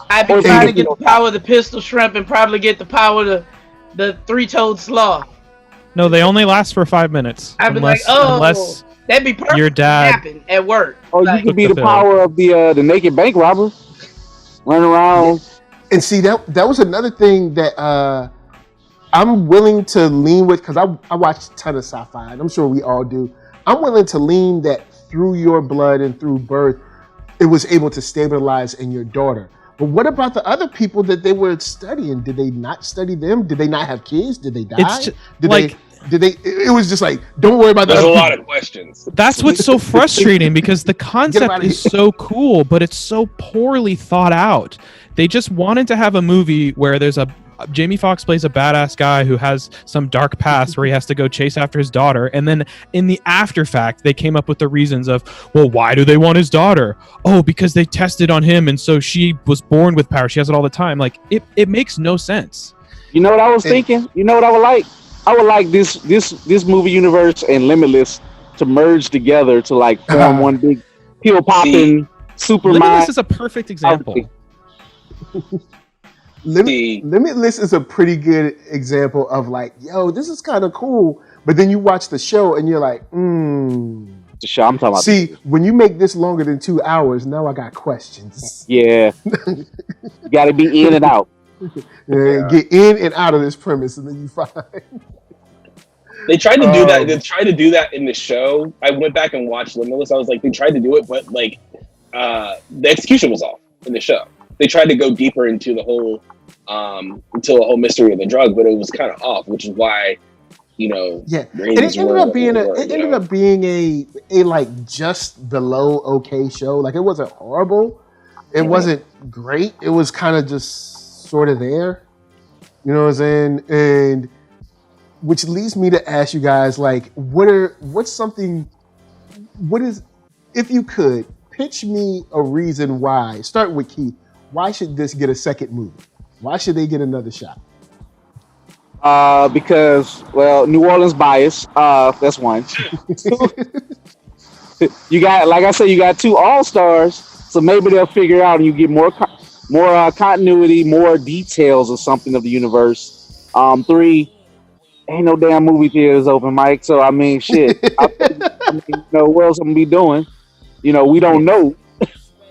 Speaker 4: I've been trying to get the power of the pistol shrimp and probably get the power of the three-toed sloth.
Speaker 6: No, they only last for 5 minutes.
Speaker 4: I've been like, That'd be perfect.
Speaker 6: Your dad-
Speaker 4: Happen at work.
Speaker 3: Or you
Speaker 4: Like,
Speaker 3: could be
Speaker 6: Took
Speaker 3: the
Speaker 6: the
Speaker 3: power of the naked bank robber, running around.
Speaker 2: And see, that was another thing that I'm willing to lean with, because I watch a ton of sci-fi, and I'm sure we all do. I'm willing to lean that through your blood and through birth, it was able to stabilize in your daughter. But what about the other people that they were studying? Did they not study them? Did they not have kids? Did they die?
Speaker 6: It's just,
Speaker 2: Did
Speaker 6: like-
Speaker 2: they? It was just like, don't worry about that.
Speaker 5: There's a lot of questions.
Speaker 6: That's what's so frustrating, because the
Speaker 2: outta
Speaker 6: concept is
Speaker 2: here.
Speaker 6: so cool, but it's so poorly thought out. They just wanted to have a movie where there's a Jamie Foxx plays a badass guy who has some dark past where he has to go chase after his daughter, and then in the after fact they came up with the reasons of, well, why do they want his daughter? Oh, because they tested on him, and so she was born with power. She has it all the time. Like it makes no sense.
Speaker 3: You know what I was thinking? You know what I would like? I would like this movie universe and Limitless to merge together to like form one big pill popping super
Speaker 6: Limitless
Speaker 3: mind.
Speaker 6: is a perfect example.
Speaker 2: Limitless is a pretty good example of like, yo, this is kind of cool. But then you watch the show and you're like,
Speaker 3: The show I'm talking about.
Speaker 2: See, when you make this longer than 2 hours, now I got questions.
Speaker 3: Yeah, you got to be in and out.
Speaker 2: Get in and out of this premise, and then you find.
Speaker 5: They tried to do that. They tried to do that in the show. I went back and watched Limitless. I was like, they tried to do it, but like, the execution was off in the show. They tried to go deeper into the whole mystery of the drug, but it was kind of off, which is why, and it
Speaker 2: ended up being a like just below okay show. Like, it wasn't horrible, it wasn't great. It was kind of just sort of there. You know what I'm saying? And which leads me to ask you guys, like, if you could pitch me a reason why, start with Keith, why should this get a second movie? Why should they get another shot?
Speaker 3: Because, well, New Orleans bias. That's one. You got, like I said, you got two all-stars, so maybe they'll figure out and you get more continuity, more details or something of the universe. 3, ain't no damn movie theaters open, Mike. So I mean, shit. What else I'm gonna be doing? We don't know.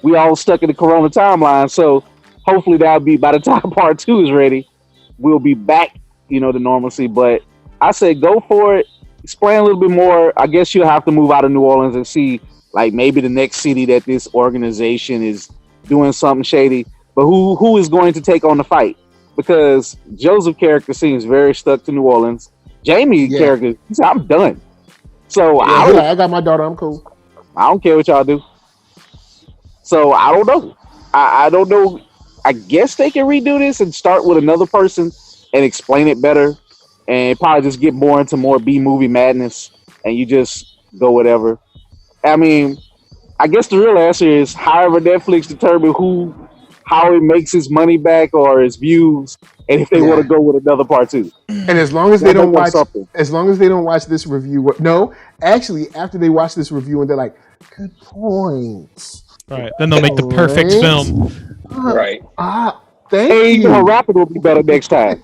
Speaker 3: We all stuck in the Corona timeline. So hopefully that'll be, by the time part 2 is ready, we'll be back, to normalcy. But I say go for it. Explain a little bit more. I guess you'll have to move out of New Orleans and see, like, maybe the next city that this organization is doing something shady. But who is going to take on the fight? Because Joseph's character seems very stuck to New Orleans. Jamie's character, he said, I'm done. So
Speaker 2: I got my daughter. I'm cool.
Speaker 3: I don't care what y'all do. So I don't know. I don't know. I guess they can redo this and start with another person and explain it better, and probably just get more into more B-movie madness, and you just go whatever. I mean, I guess the real answer is however Netflix determine how it makes its money back or its views, and if they want to go with another part 2.
Speaker 2: And as long as they don't watch this review, actually, after they watch this review and they're like, good points.
Speaker 6: Right. Then they'll make the perfect film.
Speaker 5: Right.
Speaker 2: Thank you.
Speaker 3: Rapid will be better next time.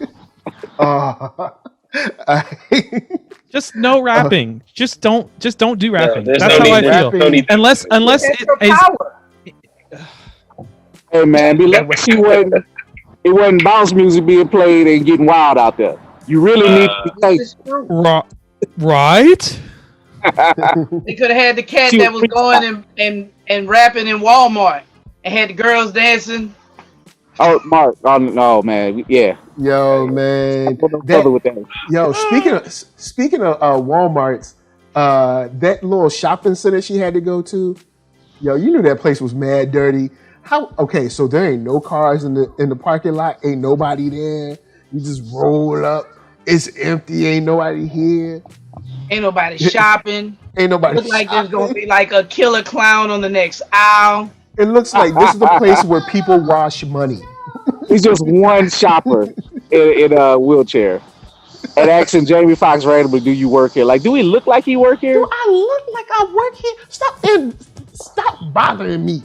Speaker 6: Just no rapping. Just don't do rapping.
Speaker 5: There's
Speaker 6: That's
Speaker 5: no
Speaker 6: how I
Speaker 5: need
Speaker 6: feel.
Speaker 5: no need
Speaker 6: Unless
Speaker 4: That's
Speaker 6: it
Speaker 4: your
Speaker 6: is.
Speaker 4: power.
Speaker 3: Hey man, be lucky it wasn't bounce music being played and getting wild out there. You really need to be thankful.
Speaker 6: Right?
Speaker 4: They could have had the cat that was going and rapping in Walmart and had the girls dancing.
Speaker 3: Oh, Mark. Oh, no, man. Yeah.
Speaker 2: Yo, man. Yo, speaking of Walmarts, that little shopping center she had to go to, yo, you knew that place was mad dirty. Okay, so there ain't no cars in the parking lot. Ain't nobody there. You just roll up. It's empty. Ain't nobody here.
Speaker 4: Ain't nobody shopping.
Speaker 2: Ain't nobody
Speaker 4: Look like there's gonna be like a killer clown on the next aisle.
Speaker 2: It looks like this is the place where people wash money.
Speaker 3: He's just one shopper in a wheelchair. And asking Jamie Foxx randomly, do you work here? Like, do he look like he work here?
Speaker 2: Do I look like I work here? Stop bothering me.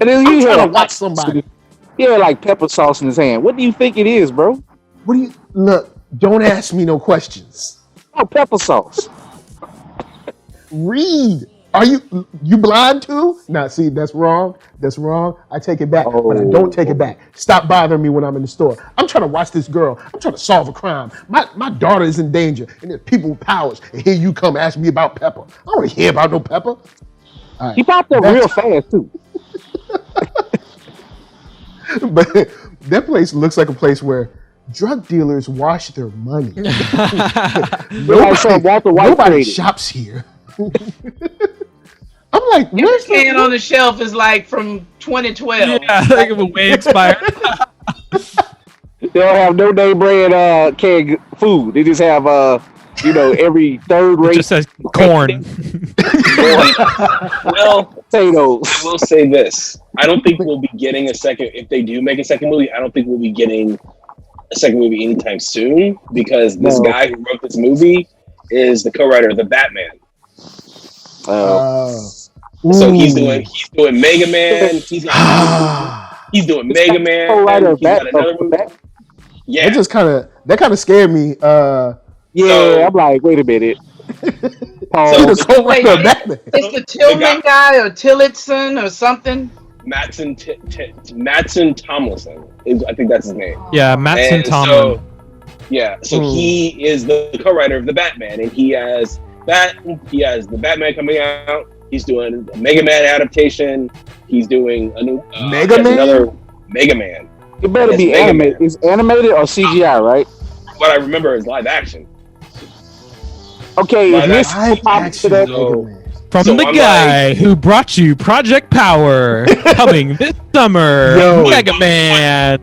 Speaker 3: And then
Speaker 2: I'm trying to watch somebody.
Speaker 3: He had like pepper sauce in his hand. What do you think it is, bro?
Speaker 2: Look, don't ask me no questions.
Speaker 3: Oh, pepper sauce.
Speaker 2: Read. Are you blind too? Nah, see, that's wrong. That's wrong. I take it back, but I don't take it back. Stop bothering me when I'm in the store. I'm trying to watch this girl. I'm trying to solve a crime. My daughter is in danger, and there's people with powers. And here you come ask me about Pepper. I don't want to hear about no Pepper.
Speaker 3: He popped up real fast too.
Speaker 2: But that place looks like a place where drug dealers wash their money. Nobody shops here. I'm like,
Speaker 4: where's the can on the shelf is like from 2012.
Speaker 6: Yeah, like it was way expired.
Speaker 3: They don't have no name brand canned food. They just have every third rate.
Speaker 6: It just says corn.
Speaker 5: Well,
Speaker 3: potatoes.
Speaker 5: I will say this: I don't think we'll be getting a second. If they do make a second movie, I don't think we'll be getting a second movie anytime soon because this guy who wrote this movie is the co-writer of the Batman. So he's doing Mega Man. He's doing Mega Man.
Speaker 3: Co-writer
Speaker 5: he's got another movie. Yeah,
Speaker 2: that kind of scared me.
Speaker 3: I'm like, wait a minute.
Speaker 4: It's the Tillman guy or Tillotson or something.
Speaker 5: Mattson Tomlinson. I think that's his name.
Speaker 6: Yeah, Mattson Tomlin.
Speaker 5: So he is the co-writer of the Batman, and he has the Batman coming out. He's doing a Mega Man adaptation. He's doing a new another Mega Man.
Speaker 3: It better be animated. It's animated or CGI, right?
Speaker 5: What I remember is live action.
Speaker 3: Okay,
Speaker 6: from the guy who brought you Project Power coming this summer, Mega Man.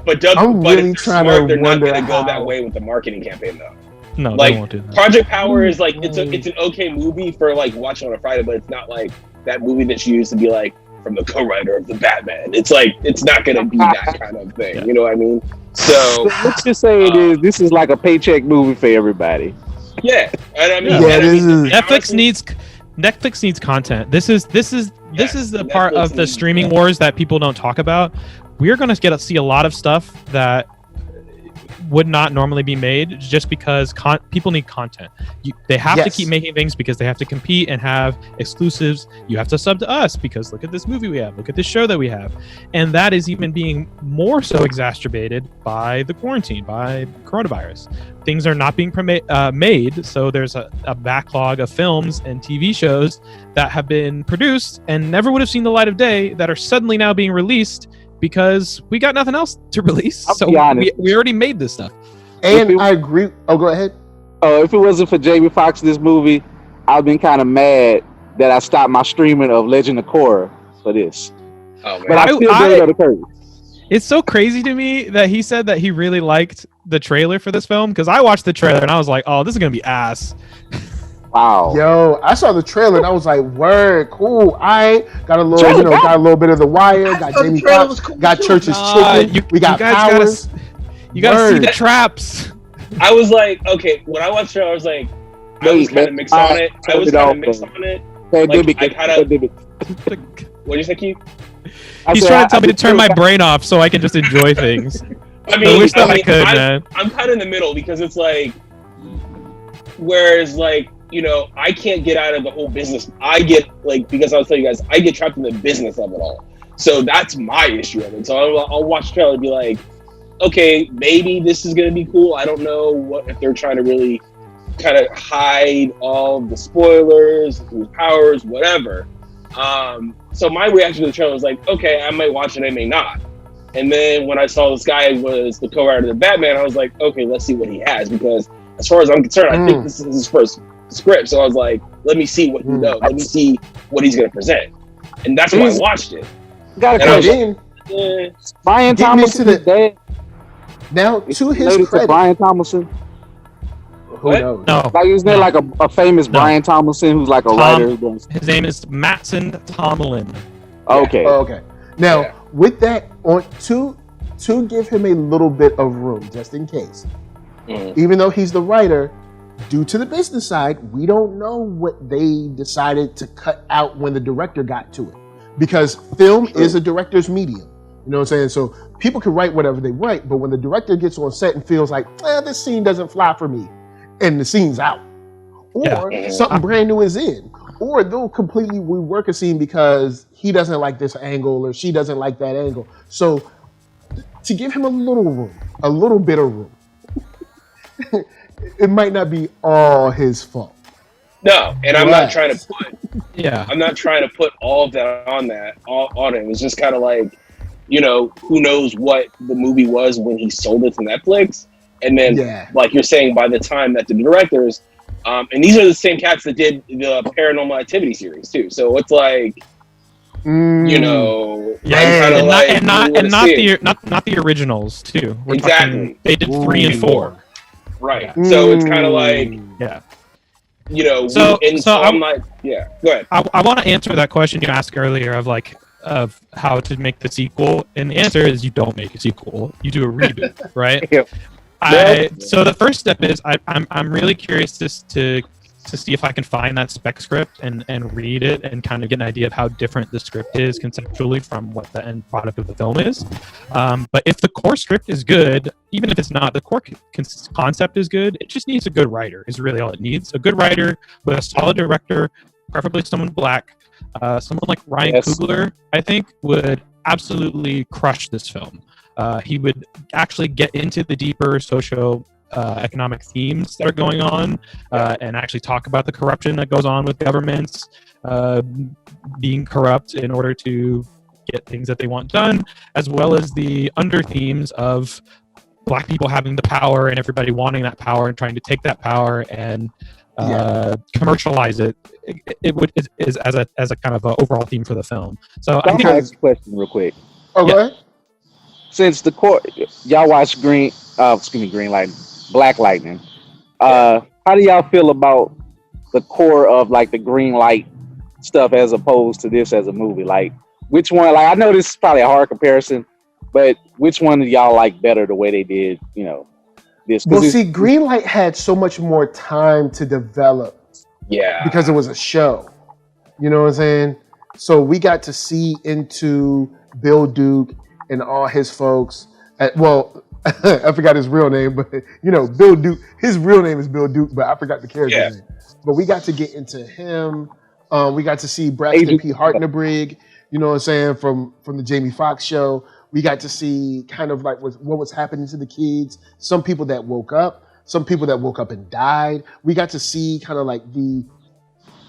Speaker 5: But they're not going to go that way with the marketing campaign, though.
Speaker 6: No, they won't do that.
Speaker 5: Project Power is like it's an okay movie for like watching on a Friday, but it's not like that movie that you used to be like from the co-writer of the Batman. It's like it's not going to be that kind of thing. Yeah. You know what I mean? So
Speaker 3: let's just say this is like a paycheck movie for everybody.
Speaker 5: Yeah, and I mean,
Speaker 6: Netflix needs content. This is the part of the streaming wars that people don't talk about. We're going to see a lot of stuff that would not normally be made just because people need content. They have to keep making things because they have to compete and have exclusives. You have to sub to us because look at this movie we have, look at this show that we have. And that is even being more so exacerbated by the quarantine, by coronavirus. Things are not being made, so there's a backlog of films and TV shows that have been produced and never would have seen the light of day that are suddenly now being released because we got nothing else to release. So we already made this stuff.
Speaker 2: And I agree. Oh, go ahead.
Speaker 3: If it wasn't for Jamie Foxx in this movie, I've been kind of mad that I stopped my streaming of Legend of Korra for this.
Speaker 5: Oh, man.
Speaker 3: But I still go to the curve.
Speaker 6: It's so crazy to me that he said that he really liked the trailer for this film because I watched the trailer and I was like, oh, this is going to be ass.
Speaker 3: Wow.
Speaker 2: Yo, I saw the trailer and I was like, word, cool. I got a little, got a little bit of The Wire, got Jamie Foxx, got Church's Chicken, we got Powers.
Speaker 6: You gotta see the traps.
Speaker 5: I was like, okay, when I watched the trailer, I was like, I was kind of mixed on it. What did you say, Keith?
Speaker 6: He's trying to tell me to turn my brain off so I can just enjoy things.
Speaker 5: I wish that I could, man. I'm kind of in the middle because it's like, whereas like, I can't get out of the whole business. I get because I'll tell you guys, I get trapped in the business of it all. So that's my issue of it. So I'll watch the trailer and be like, okay, maybe this is going to be cool. I don't know if they're trying to really kind of hide all the spoilers, whose powers, whatever. So my reaction to the trailer was like, okay, I might watch it, I may not. And then when I saw this guy was the co-writer of the Batman, I was like, okay, let's see what he has. Because as far as I'm concerned, I think this is his first script. So I was like, let me see what he knows. Let me see what he's going to present. And that's why I watched it.
Speaker 3: Got a question. Brian Thompson is dead.
Speaker 2: Now, to his credit,
Speaker 3: Brian Thompson.
Speaker 2: Who knows?
Speaker 6: No.
Speaker 3: Like, isn't there like a famous Brian Thompson who's like a writer?
Speaker 6: His name is Mattson Tomlin.
Speaker 3: Okay.
Speaker 2: Oh, okay. Now, with that, to give him a little bit of room, just in case, even though he's the writer, due to the business side, we don't know what they decided to cut out when the director got to it. Because film is a director's medium. You know what I'm saying? So people can write whatever they write, but when the director gets on set and feels like, this scene doesn't fly for me, and the scene's out, or
Speaker 6: Yeah.
Speaker 2: something brand new is in, or they'll completely rework a scene because he doesn't like this angle or she doesn't like that angle. So to give him a little room, a little bit of room, it might not be all his fault.
Speaker 5: No, and I'm not trying to
Speaker 6: Yeah.
Speaker 5: I'm not trying to put all of that on him. It's just kind of like, you know, who knows what the movie was when he sold it to Netflix, and then like you're saying, by the time that the directors, and these are the same cats that did the Paranormal Activity series too. So it's like, you know,
Speaker 6: not the originals too. We're talking, they did 3 and 4.
Speaker 5: Right. So it's kind of like, you know, so I'm like, go ahead.
Speaker 6: I want to answer that question you asked earlier of how to make the sequel, and the answer is you don't make a sequel. You do a reboot, right? So the first step is I'm really curious to see if I can find that spec script and read it and kind of get an idea of how different the script is conceptually from what the end product of the film is. But if the core script is good, even if it's not, the core concept is good, it just needs a good writer is really all it needs. A good writer with a solid director, preferably someone black. Someone like Ryan Coogler, I think, would absolutely crush this film. He would actually get into the deeper economic themes that are going on, and actually talk about the corruption that goes on with governments being corrupt in order to get things that they want done, as well as the under themes of black people having the power and everybody wanting that power and trying to take that power and commercialize it. It is as a kind of a overall theme for the film. So
Speaker 3: I think ask a question real quick.
Speaker 2: Okay.
Speaker 3: Since the court, y'all watch Green Lightning, Black Lightning. How do y'all feel about the core of like the green light stuff as opposed to this as a movie? Like, which one? Like, I know this is probably a hard comparison, but which one do y'all like better the way they did? You know, this.
Speaker 2: Well, see, Greenlight had so much more time to develop.
Speaker 5: Yeah.
Speaker 2: Because it was a show. You know what I'm saying? So we got to see into Bill Duke and all his folks. I forgot his real name, but you know, Bill Duke, his real name is Bill Duke, but I forgot the character's name. But we got to get into him. We got to see Braxton P. Hartnebrig, you know what I'm saying, from the Jamie Foxx show. We got to see kind of like what was happening to the kids. Some people that woke up, some people that woke up and died. We got to see kind of like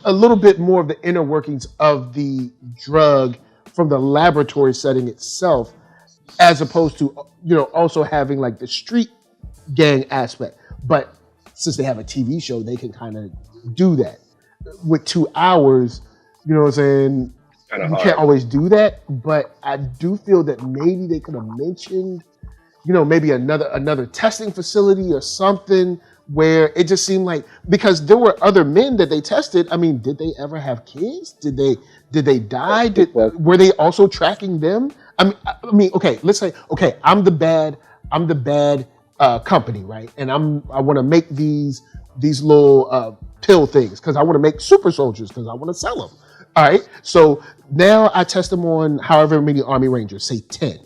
Speaker 2: a little bit more of the inner workings of the drug from the laboratory setting itself, as opposed to, you know, also having like the street gang aspect. But since they have a TV show, they can kind of do that. With 2 hours, you know what I'm saying, you can't always do that. But I do feel that maybe they could have mentioned, you know, maybe another testing facility or something where it just seemed like, because there were other men that they tested. I mean, did they ever have kids? Did they die? Were they also tracking them? I mean, okay, let's say, okay, I'm the bad company, right? And I want to make these little pill things because I want to make super soldiers because I want to sell them. All right, so now I test them on however many Army Rangers, say 10.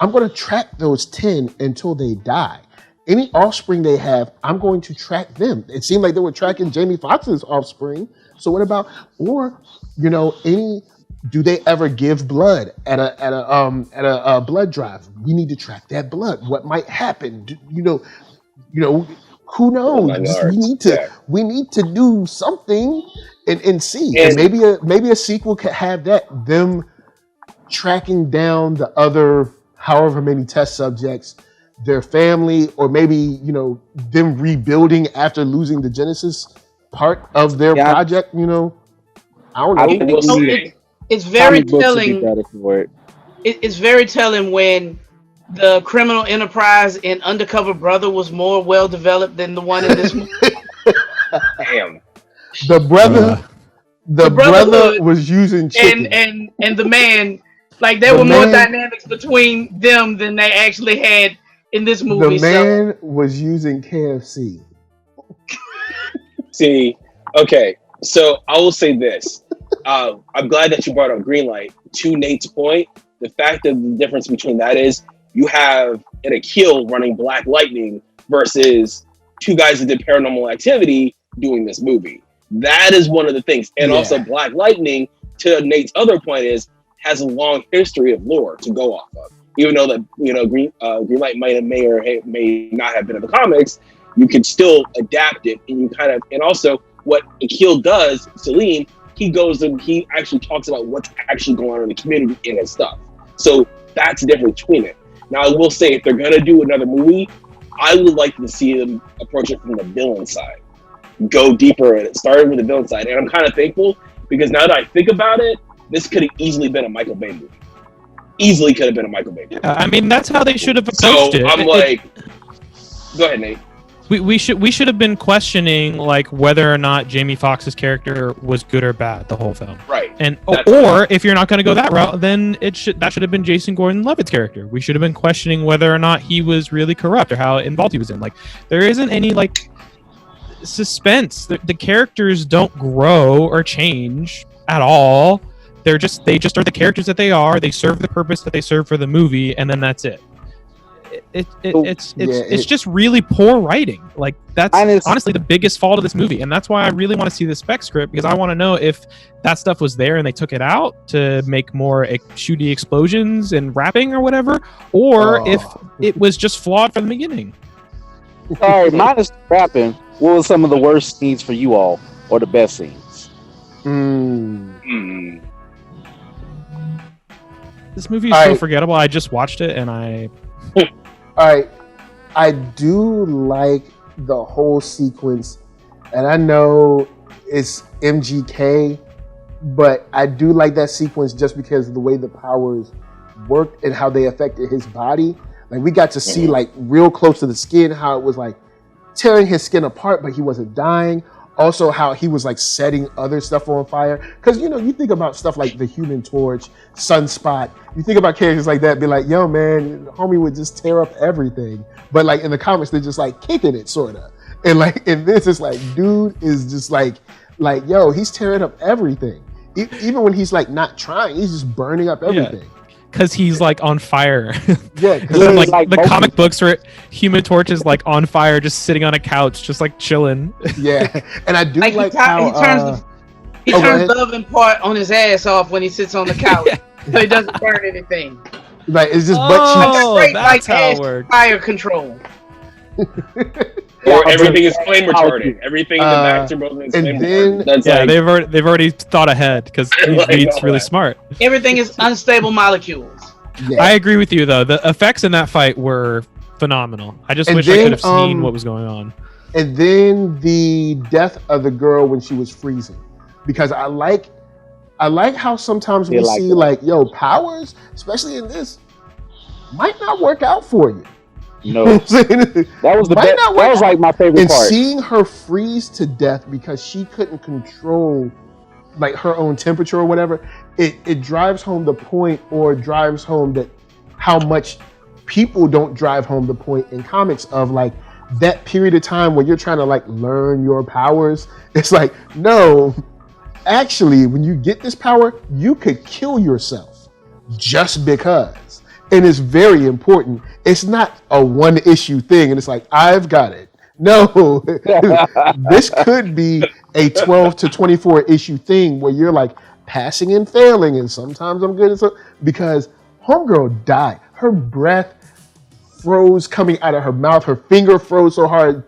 Speaker 2: I'm going to track those 10 until they die. Any offspring they have, I'm going to track them. It seemed like they were tracking Jamie Foxx's offspring. So what about, or, you know, do they ever give blood at a blood drive? We need to track that blood. What might happen? You know, who knows? We need to do something and see. And maybe a sequel could have that, them tracking down the other however many test subjects, their family, or maybe, you know, them rebuilding after losing the Genesis part of their project, you know. I don't know.
Speaker 4: It's very telling. It's very telling when the criminal enterprise in Undercover Brother was more well developed than the one in this movie.
Speaker 5: Damn.
Speaker 2: The brother was using chicken.
Speaker 4: And the man, like there were more dynamics between them than they actually had in this movie.
Speaker 2: The man was using KFC.
Speaker 5: See, okay, so I will say this. I'm glad that you brought up Greenlight. To Nate's point, the fact of the difference between that is you have an Akil running Black Lightning versus two guys that did Paranormal Activity doing this movie. That is one of the things. And also Black Lightning, to Nate's other point, has a long history of lore to go off of. Even though that, you know, Greenlight may not have been in the comics, you can still adapt it, and you kind of, and also what Akil does, Celine, he goes and he actually talks about what's actually going on in the community in his stuff. So that's the difference between it. Now, I will say, if they're gonna do another movie, I would like to see them approach it from the villain side, go deeper in it, starting with the villain side. And I'm kind of thankful, because now that I think about it, this could have easily been a Michael Bay movie. Easily could have been a Michael Bay movie.
Speaker 6: I mean, that's how they should have approached it.
Speaker 5: I'm like, go ahead, Nate.
Speaker 6: We should have been questioning like whether or not Jamie Foxx's character was good or bad the whole film.
Speaker 5: Right.
Speaker 6: And or if you're not going to go that route, then that should have been Jason Gordon-Levitt's character. We should have been questioning whether or not he was really corrupt or how involved he was in. Like, there isn't any like suspense. The characters don't grow or change at all. They just are the characters that they are. They serve the purpose that they serve for the movie, and then that's it. It's just really poor writing. Like, that's honestly the biggest fault of this movie, and that's why I really want to see the spec script, because I want to know if that stuff was there and they took it out to make more shooty explosions and rapping or whatever, or if it was just flawed from the beginning.
Speaker 3: All right, minus rapping, what were some of the worst scenes for you all, or the best scenes?
Speaker 6: This movie is so forgettable. I just watched it and
Speaker 2: All right, I do like the whole sequence, and I know it's MGK, but I do like that sequence just because of the way the powers worked and how they affected his body. Like, we got to see like real close to the skin how it was like tearing his skin apart, but he wasn't dying. Also, how he was like setting other stuff on fire. Because, you know, you think about stuff like the Human Torch, Sunspot. You think about characters like that, be like, yo, man, homie would just tear up everything. But like in the comics, they're just like kicking it, sort of. And like in this, it's like, dude is just like, yo, he's tearing up everything. Even when he's like not trying, he's just burning up everything.
Speaker 6: Because he's like on fire.
Speaker 2: Yeah,
Speaker 6: like the comic books where Human Torch is like on fire, just sitting on a couch, just like chilling.
Speaker 2: Yeah, and I do like how
Speaker 4: he turns the oven part on his ass off when he sits on the couch, so he doesn't burn anything.
Speaker 2: Like, it's just butt cheeks.
Speaker 6: That's how it works.
Speaker 4: Fire control.
Speaker 5: Or everything is flame retardant. Everything in the Max are both is flame retardant. That's
Speaker 6: they've already thought ahead, because he's really smart.
Speaker 4: Everything is unstable molecules.
Speaker 2: Yeah.
Speaker 6: I agree with you though. The effects in that fight were phenomenal. I just wish I could have seen what was going on.
Speaker 2: And then the death of the girl when she was freezing, because I like how sometimes we see like, yo, powers, especially in this, might not work out for you.
Speaker 3: No, that was the best. That was like my favorite part.
Speaker 2: And seeing her freeze to death because she couldn't control like her own temperature or whatever, it drives home the point, or drives home that how much people don't drive home the point in comics of like that period of time when you're trying to like learn your powers. It's like, no, actually, when you get this power, you could kill yourself just because. And it's very important. It's not a one issue thing. And it's like, I've got it. No, this could be a 12 to 24 issue thing where you're like passing and failing. And sometimes I'm good at something, because homegirl died. Her breath froze coming out of her mouth. Her finger froze so hard.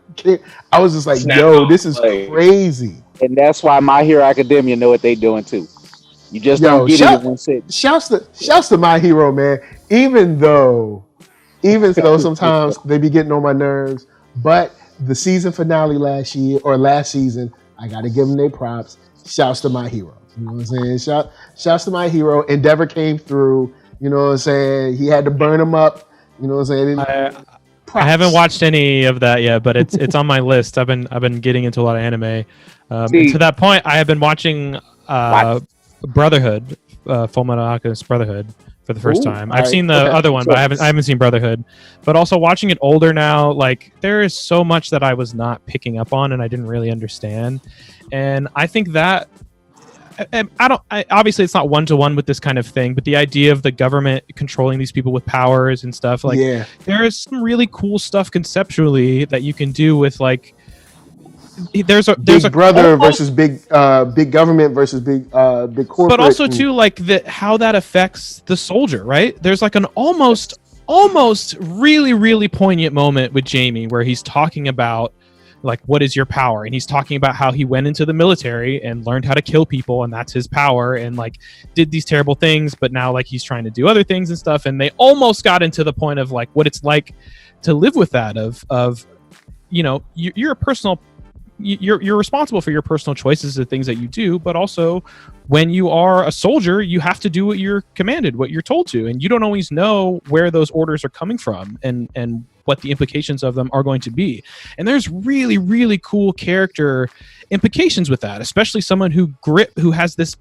Speaker 2: I was just like, yo, this is crazy.
Speaker 3: And that's why My Hero Academia know what they doing too. You just don't get it in one sit.
Speaker 2: Shouts to My Hero, man. Even though sometimes they be getting on my nerves, but the season finale last season, I gotta give them their props. Shouts to My Hero. You know what I'm saying? Shouts to My Hero. Endeavor came through. You know what I'm saying? He had to burn them up. You know what I'm saying?
Speaker 6: I haven't watched any of that yet, but it's on my list. I've been getting into a lot of anime. To that point, I have been watching Brotherhood, Fullmetal Alchemist Brotherhood, for the first time. I've seen the other one, but I haven't seen Brotherhood. But also watching it older now, like there is so much that I was not picking up on and I didn't really understand. And I think that obviously it's not one-to-one with this kind of thing, but the idea of the government controlling these people with powers and stuff, like there is some really cool stuff conceptually that you can do with like there's a
Speaker 2: Big brother
Speaker 6: almost,
Speaker 2: versus big government versus big corporate.
Speaker 6: but also too like how that affects the soldier, right? There's like an almost really poignant moment with Jamie where he's talking about like, what is your power? And he's talking about how he went into the military and learned how to kill people, and that's his power, and like did these terrible things, but now like he's trying to do other things and stuff. And they almost got into the point of like what it's like to live with that of you know, you're a personal, you're responsible for your personal choices, the things that you do, but also when you are a soldier, you have to do what you're commanded, what you're told to, and you don't always know where those orders are coming from and what the implications of them are going to be. And there's really cool character implications with that, especially someone who has this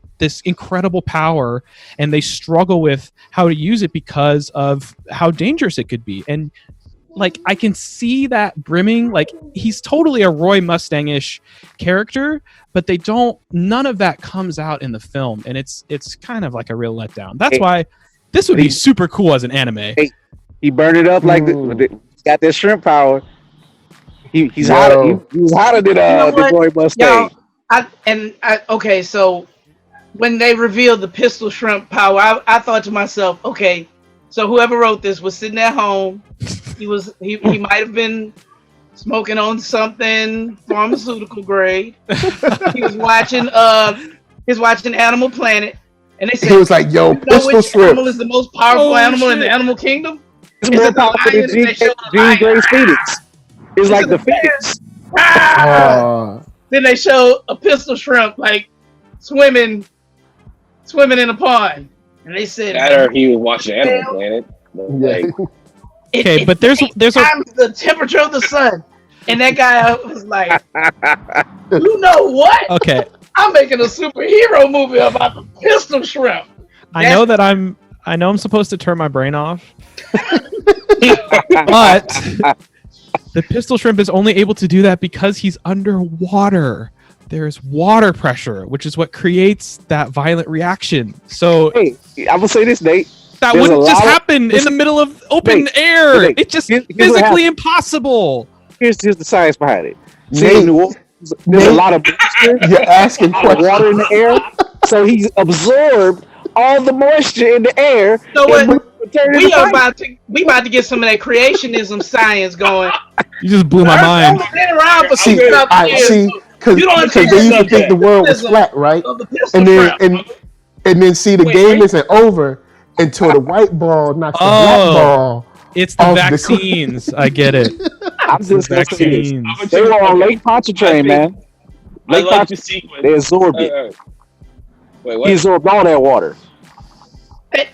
Speaker 6: incredible power, and they struggle with how to use it because of how dangerous it could be. And like, I can see that brimming, like he's totally a Roy Mustang-ish character, but none of that comes out in the film, and it's kind of like a real letdown. That's why this would be super cool as an anime.
Speaker 3: He burned it up like got that shrimp power. He's hotter. He was hotter than the Roy Mustang.
Speaker 4: Okay, so when they revealed the pistol shrimp power, I thought to myself, okay, so whoever wrote this was sitting at home. He might have been smoking on something pharmaceutical grade. He was watching Animal Planet, and they said
Speaker 2: he was like, "Yo, pistol shrimp
Speaker 4: animal is the most powerful animal in the animal kingdom."
Speaker 3: It's more powerful than Jean Grey's Phoenix. It's like the Phoenix.
Speaker 4: Then they show a pistol shrimp like swimming in a pond, and they said,
Speaker 5: that or he was watching Animal Planet. Like,
Speaker 6: okay, but there's
Speaker 4: the temperature of the sun, and that guy was like, "You know what?
Speaker 6: Okay,
Speaker 4: I'm making a superhero movie about the pistol shrimp."
Speaker 6: I know I'm supposed to turn my brain off, but the pistol shrimp is only able to do that because he's underwater. There's water pressure, which is what creates that violent reaction. So,
Speaker 3: hey, I'm gonna say this, Nate.
Speaker 6: That wouldn't just happen in the middle of open air. It's just physically impossible.
Speaker 3: Here's the science behind it.
Speaker 2: Nate,
Speaker 3: there's a lot of moisture.
Speaker 2: You're asking
Speaker 3: water in the air, so he's absorbed all the moisture in the air.
Speaker 4: So what? We about to get some of that creationism science going.
Speaker 6: You just blew my mind.
Speaker 4: Been around for
Speaker 2: see, because they used to think the world was flat, right? And then see the game isn't over until the white ball knocks the black ball.
Speaker 6: It's the vaccines. I get it.
Speaker 3: I'm just
Speaker 6: vaccines.
Speaker 3: They were on Lake Pontchartrain, man.
Speaker 5: Lake Pontchartrain.
Speaker 3: They absorbed it.
Speaker 5: Wait, what?
Speaker 3: He absorbed all that water.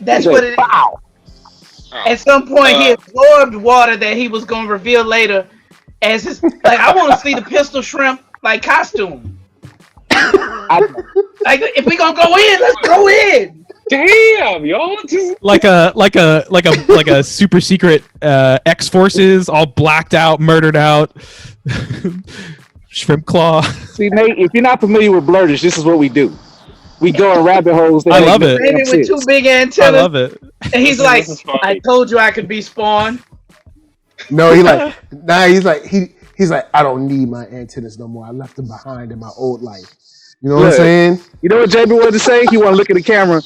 Speaker 4: That's what it is.
Speaker 3: Wow.
Speaker 4: At some point, he absorbed water that he was going to reveal later as his. Like, I want to see the pistol shrimp like costume. Like, if we gonna go in, let's go in.
Speaker 5: Damn, y'all.
Speaker 6: Like a super secret X Forces, all blacked out, murdered out. Shrimp claw.
Speaker 3: See, Nate, if you're not familiar with Blerdish, this is what we do. We go in rabbit holes.
Speaker 6: I love it.
Speaker 4: Maybe with two big antennas.
Speaker 6: I love it.
Speaker 4: And he's like, "I told you I could be Spawn."
Speaker 2: No, he's like, I don't need my antennas no more. I left them behind in my old life. You know what I'm saying?
Speaker 3: You know what Jamie wanted to say? He want to look at the camera.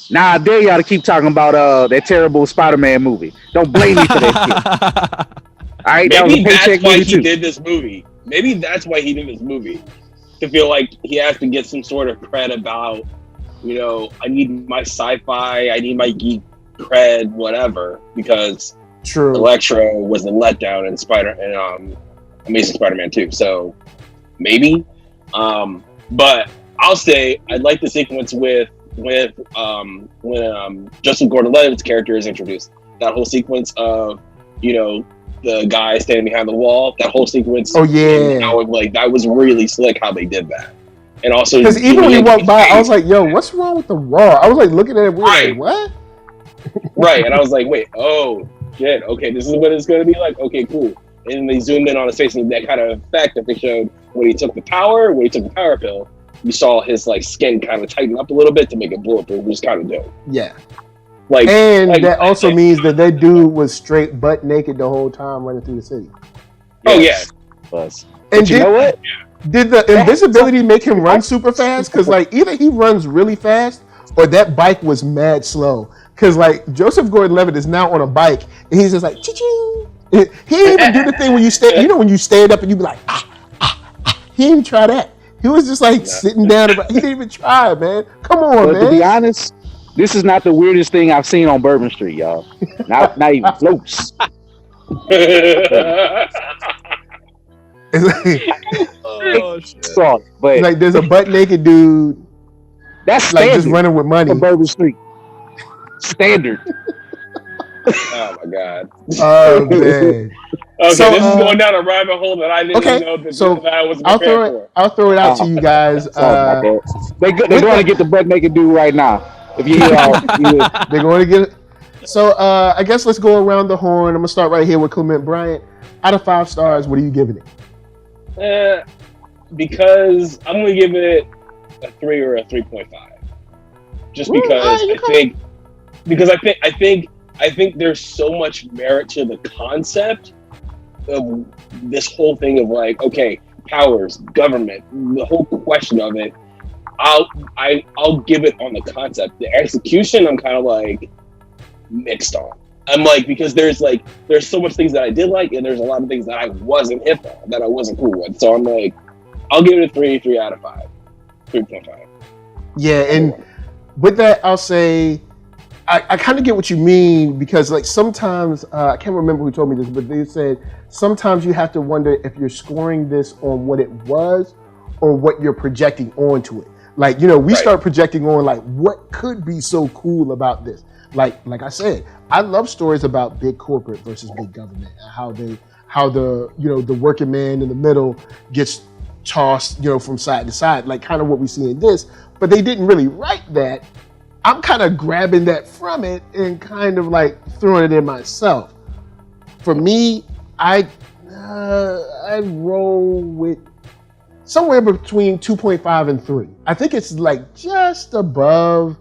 Speaker 3: Nah, I dare y'all to keep talking about that terrible Spider-Man movie. Don't blame me for that shit. All right,
Speaker 5: maybe that's why he did this movie. Maybe that's why he did this movie. To feel like he has to get some sort of cred about, you know, I need my sci-fi, I need my geek cred, whatever, because Electro was a letdown in Amazing Spider-Man 2. So maybe, but I'll say I like the sequence with when Joseph Gordon-Levitt's character is introduced. That whole sequence of, you know, the guy standing behind the wall, that whole sequence.
Speaker 2: Oh yeah,
Speaker 5: that was really slick how they did that. And also,
Speaker 2: because even when he walked by, I was like, "Yo, what's wrong with the wall?" I was like looking at it, like, "What?"
Speaker 5: Right, and I was like, "Wait, oh shit, okay, this is what it's gonna be like." Okay, cool. And then they zoomed in on his face, and that kind of effect that they showed when he took the power pill. You saw his like skin kind of tighten up a little bit to make it bulletproof, which was kind of dope.
Speaker 2: Yeah. That also means that dude was straight butt naked the whole time running through the city.
Speaker 5: Oh yeah.
Speaker 2: And
Speaker 3: you know what?
Speaker 2: Did the invisibility make him run super fast? Because like either he runs really fast or that bike was mad slow. Because like Joseph Gordon-Levitt is now on a bike and he's just like ching. He didn't even do the thing when you stand. You know when you stand up and you be like He didn't try that. He was just like sitting down. He didn't even try, man. Come on, man.
Speaker 3: To be honest, this is not the weirdest thing I've seen on Bourbon Street, y'all. Not even close.
Speaker 2: It's like,
Speaker 6: Oh shit.
Speaker 3: Sorry, but
Speaker 2: like there's a butt naked dude
Speaker 3: that's
Speaker 2: like
Speaker 3: standard
Speaker 2: just running with money.
Speaker 3: on Bourbon Street. Standard.
Speaker 5: Oh my god.
Speaker 2: Oh man.
Speaker 5: Okay,
Speaker 2: So,
Speaker 5: this is going down a rabbit hole that I didn't
Speaker 2: Okay,
Speaker 5: know that,
Speaker 2: so
Speaker 5: that I was
Speaker 2: I'll
Speaker 5: prepared for.
Speaker 2: throw it out to you guys.
Speaker 3: Sorry about that. They're going to get the butt naked dude right now. If you hear all,
Speaker 2: They're going to get it. So I guess let's go around the horn. I'm gonna start right here with Clement Bryant. Out of 5 stars, what are you giving it?
Speaker 5: Because I'm gonna give it a 3 or a 3.5. Just because I think there's so much merit to the concept of this whole thing of like, okay, powers, government, the whole question of it. I'll give it on the concept. The execution, I'm kind of like mixed on. I'm like, because there's so much things that I did like, and there's a lot of things that I wasn't hip on, that I wasn't cool with. So I'm like, I'll give it a 3 out of 5, 3.5.
Speaker 2: Yeah, and with that, I'll say I kind of get what you mean because like sometimes I can't remember who told me this, but they said sometimes you have to wonder if you're scoring this on what it was or what you're projecting onto it. Like, you know, we start projecting on like what could be so cool about this. Like I said, I love stories about big corporate versus big government and how the you know the working man in the middle gets tossed, you know, from side to side, like kind of what we see in this. But they didn't really write that. I'm kind of grabbing that from it and kind of like throwing it in myself. For me, I roll with somewhere between 2.5 and 3. I think it's like just above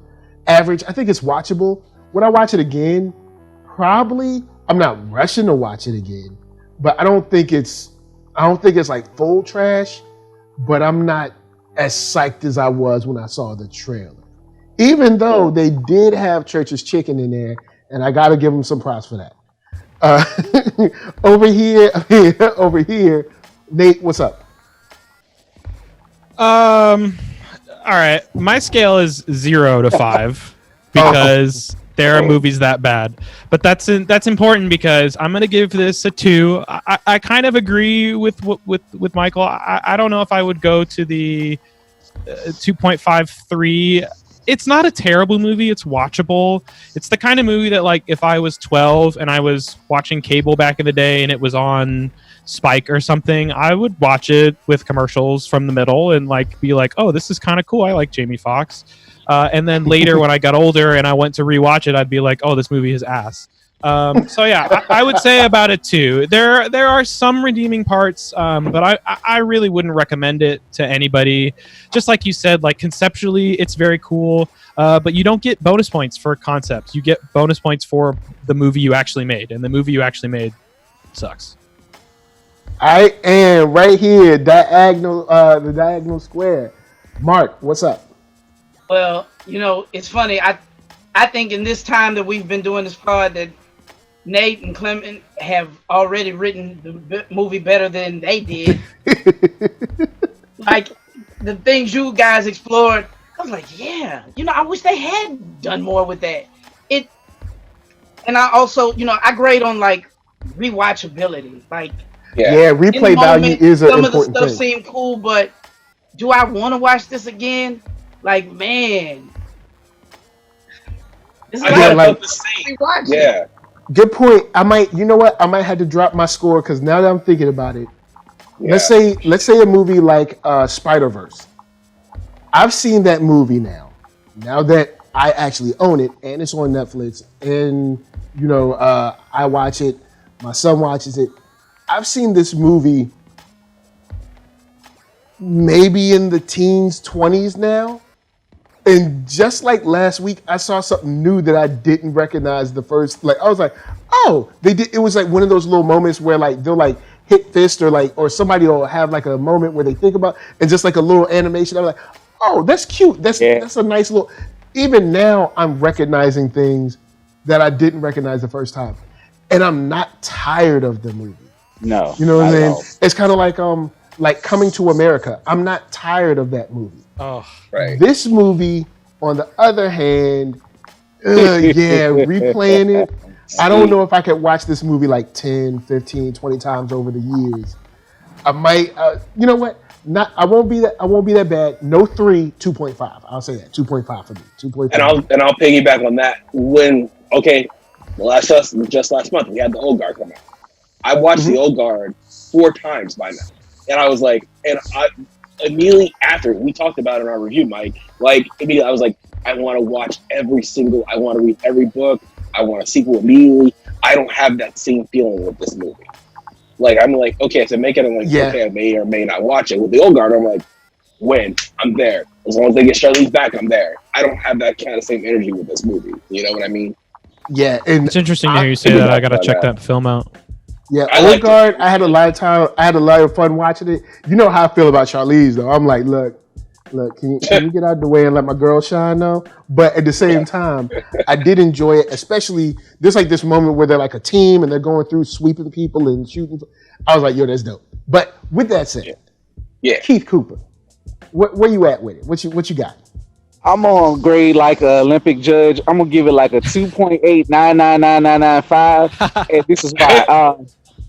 Speaker 2: average. I think it's watchable. Would I watch it again? Probably. I'm not rushing to watch it again, but I don't think it's like full trash, but I'm not as psyched as I was when I saw the trailer. Even though they did have Church's Chicken in there, and I got to give them some props for that. Over here, Nate, what's up?
Speaker 6: All right. My scale is 0 to 5 because there are movies that bad. But that's important because I'm gonna give this a 2. I kind of agree with Michael. I don't know if I would go to the 2.53. It's not a terrible movie. It's watchable. It's the kind of movie that, like, if I was 12 and I was watching cable back in the day and it was on Spike or something, I would watch it with commercials from the middle and like be like, oh, this is kind of cool. I like Jamie Foxx. And then later when I got older and I went to rewatch it, I'd be like, oh, this movie is ass. So yeah, I would say about a 2. There are some redeeming parts, but I really wouldn't recommend it to anybody. Just like you said, like conceptually, it's very cool, but you don't get bonus points for concepts. You get bonus points for the movie you actually made, and the movie you actually made sucks.
Speaker 2: I am right here, the diagonal square. Mark, what's up?
Speaker 4: Well, you know, it's funny. I think in this time that we've been doing this pod that Nate and Clement have already written the movie better than they did. Like the things you guys explored, I was like, yeah, you know, I wish they had done more with that. And I also, you know, I grade on like rewatchability. Like,
Speaker 2: yeah, replay value is an
Speaker 4: some of the
Speaker 2: important
Speaker 4: stuff
Speaker 2: thing.
Speaker 4: seemed cool, but do I want to watch this again? Like, man, this is
Speaker 2: like
Speaker 5: the same.
Speaker 4: rewatching.
Speaker 5: Yeah.
Speaker 2: Good point. I might have to drop my score because now that I'm thinking about it,
Speaker 5: Yeah.
Speaker 2: let's say a movie like Spider-Verse. I've seen that movie now. Now that I actually own it and it's on Netflix, and you know I watch it, my son watches it. I've seen this movie maybe in the teens, 20s now. And just like last week, I saw something new that I didn't recognize the first. Like I was like, oh, they did. It was like one of those little moments where like they'll like hit fist or somebody will have like a moment where they think about and just like a little animation. I'm like, oh, that's cute. That's a nice little. Even now, I'm recognizing things that I didn't recognize the first time, and I'm not tired of the movie.
Speaker 3: No,
Speaker 2: you know what I'm saying? It's kind of like Coming to America. I'm not tired of that movie.
Speaker 6: Oh,
Speaker 5: right.
Speaker 2: This movie, on the other hand, replaying it. I don't know if I could watch this movie like 10, 15, 20 times over the years. I might, you know what? I won't be that bad. No 3, 2.5. I'll say that 2.5 for me. 2.5.
Speaker 5: And I'll piggyback on that. Just last month we had the Old Guard come out. I watched the Old Guard 4 times by now, and I was like, and I immediately after we talked about it in our review, Mike. Like immediately, I was like, I want to watch I want to read every book. I want a sequel immediately. I don't have that same feeling with this movie. Like I'm like, okay, to make it, I'm like, okay, I may or may not watch it. With the Old Guard, I'm like, when I'm there, as long as they get Charlize back, I'm there. I don't have that kind of same energy with this movie. You know what I mean?
Speaker 2: Yeah, and
Speaker 6: it's interesting to hear you say that. I gotta check that film out.
Speaker 2: Yeah, Old Guard. I had a lot of fun watching it. You know how I feel about Charlize, though. I'm like, look, can you get out of the way and let my girl shine, though? But at the same time, I did enjoy it. Especially there's like this moment where they're like a team and they're going through sweeping people and shooting. I was like, yo, that's dope. But with that said, Keith Cooper, where you at with it? What you got?
Speaker 3: I'm on grade like an Olympic judge. I'm gonna give it like a 2.899995, and this is why.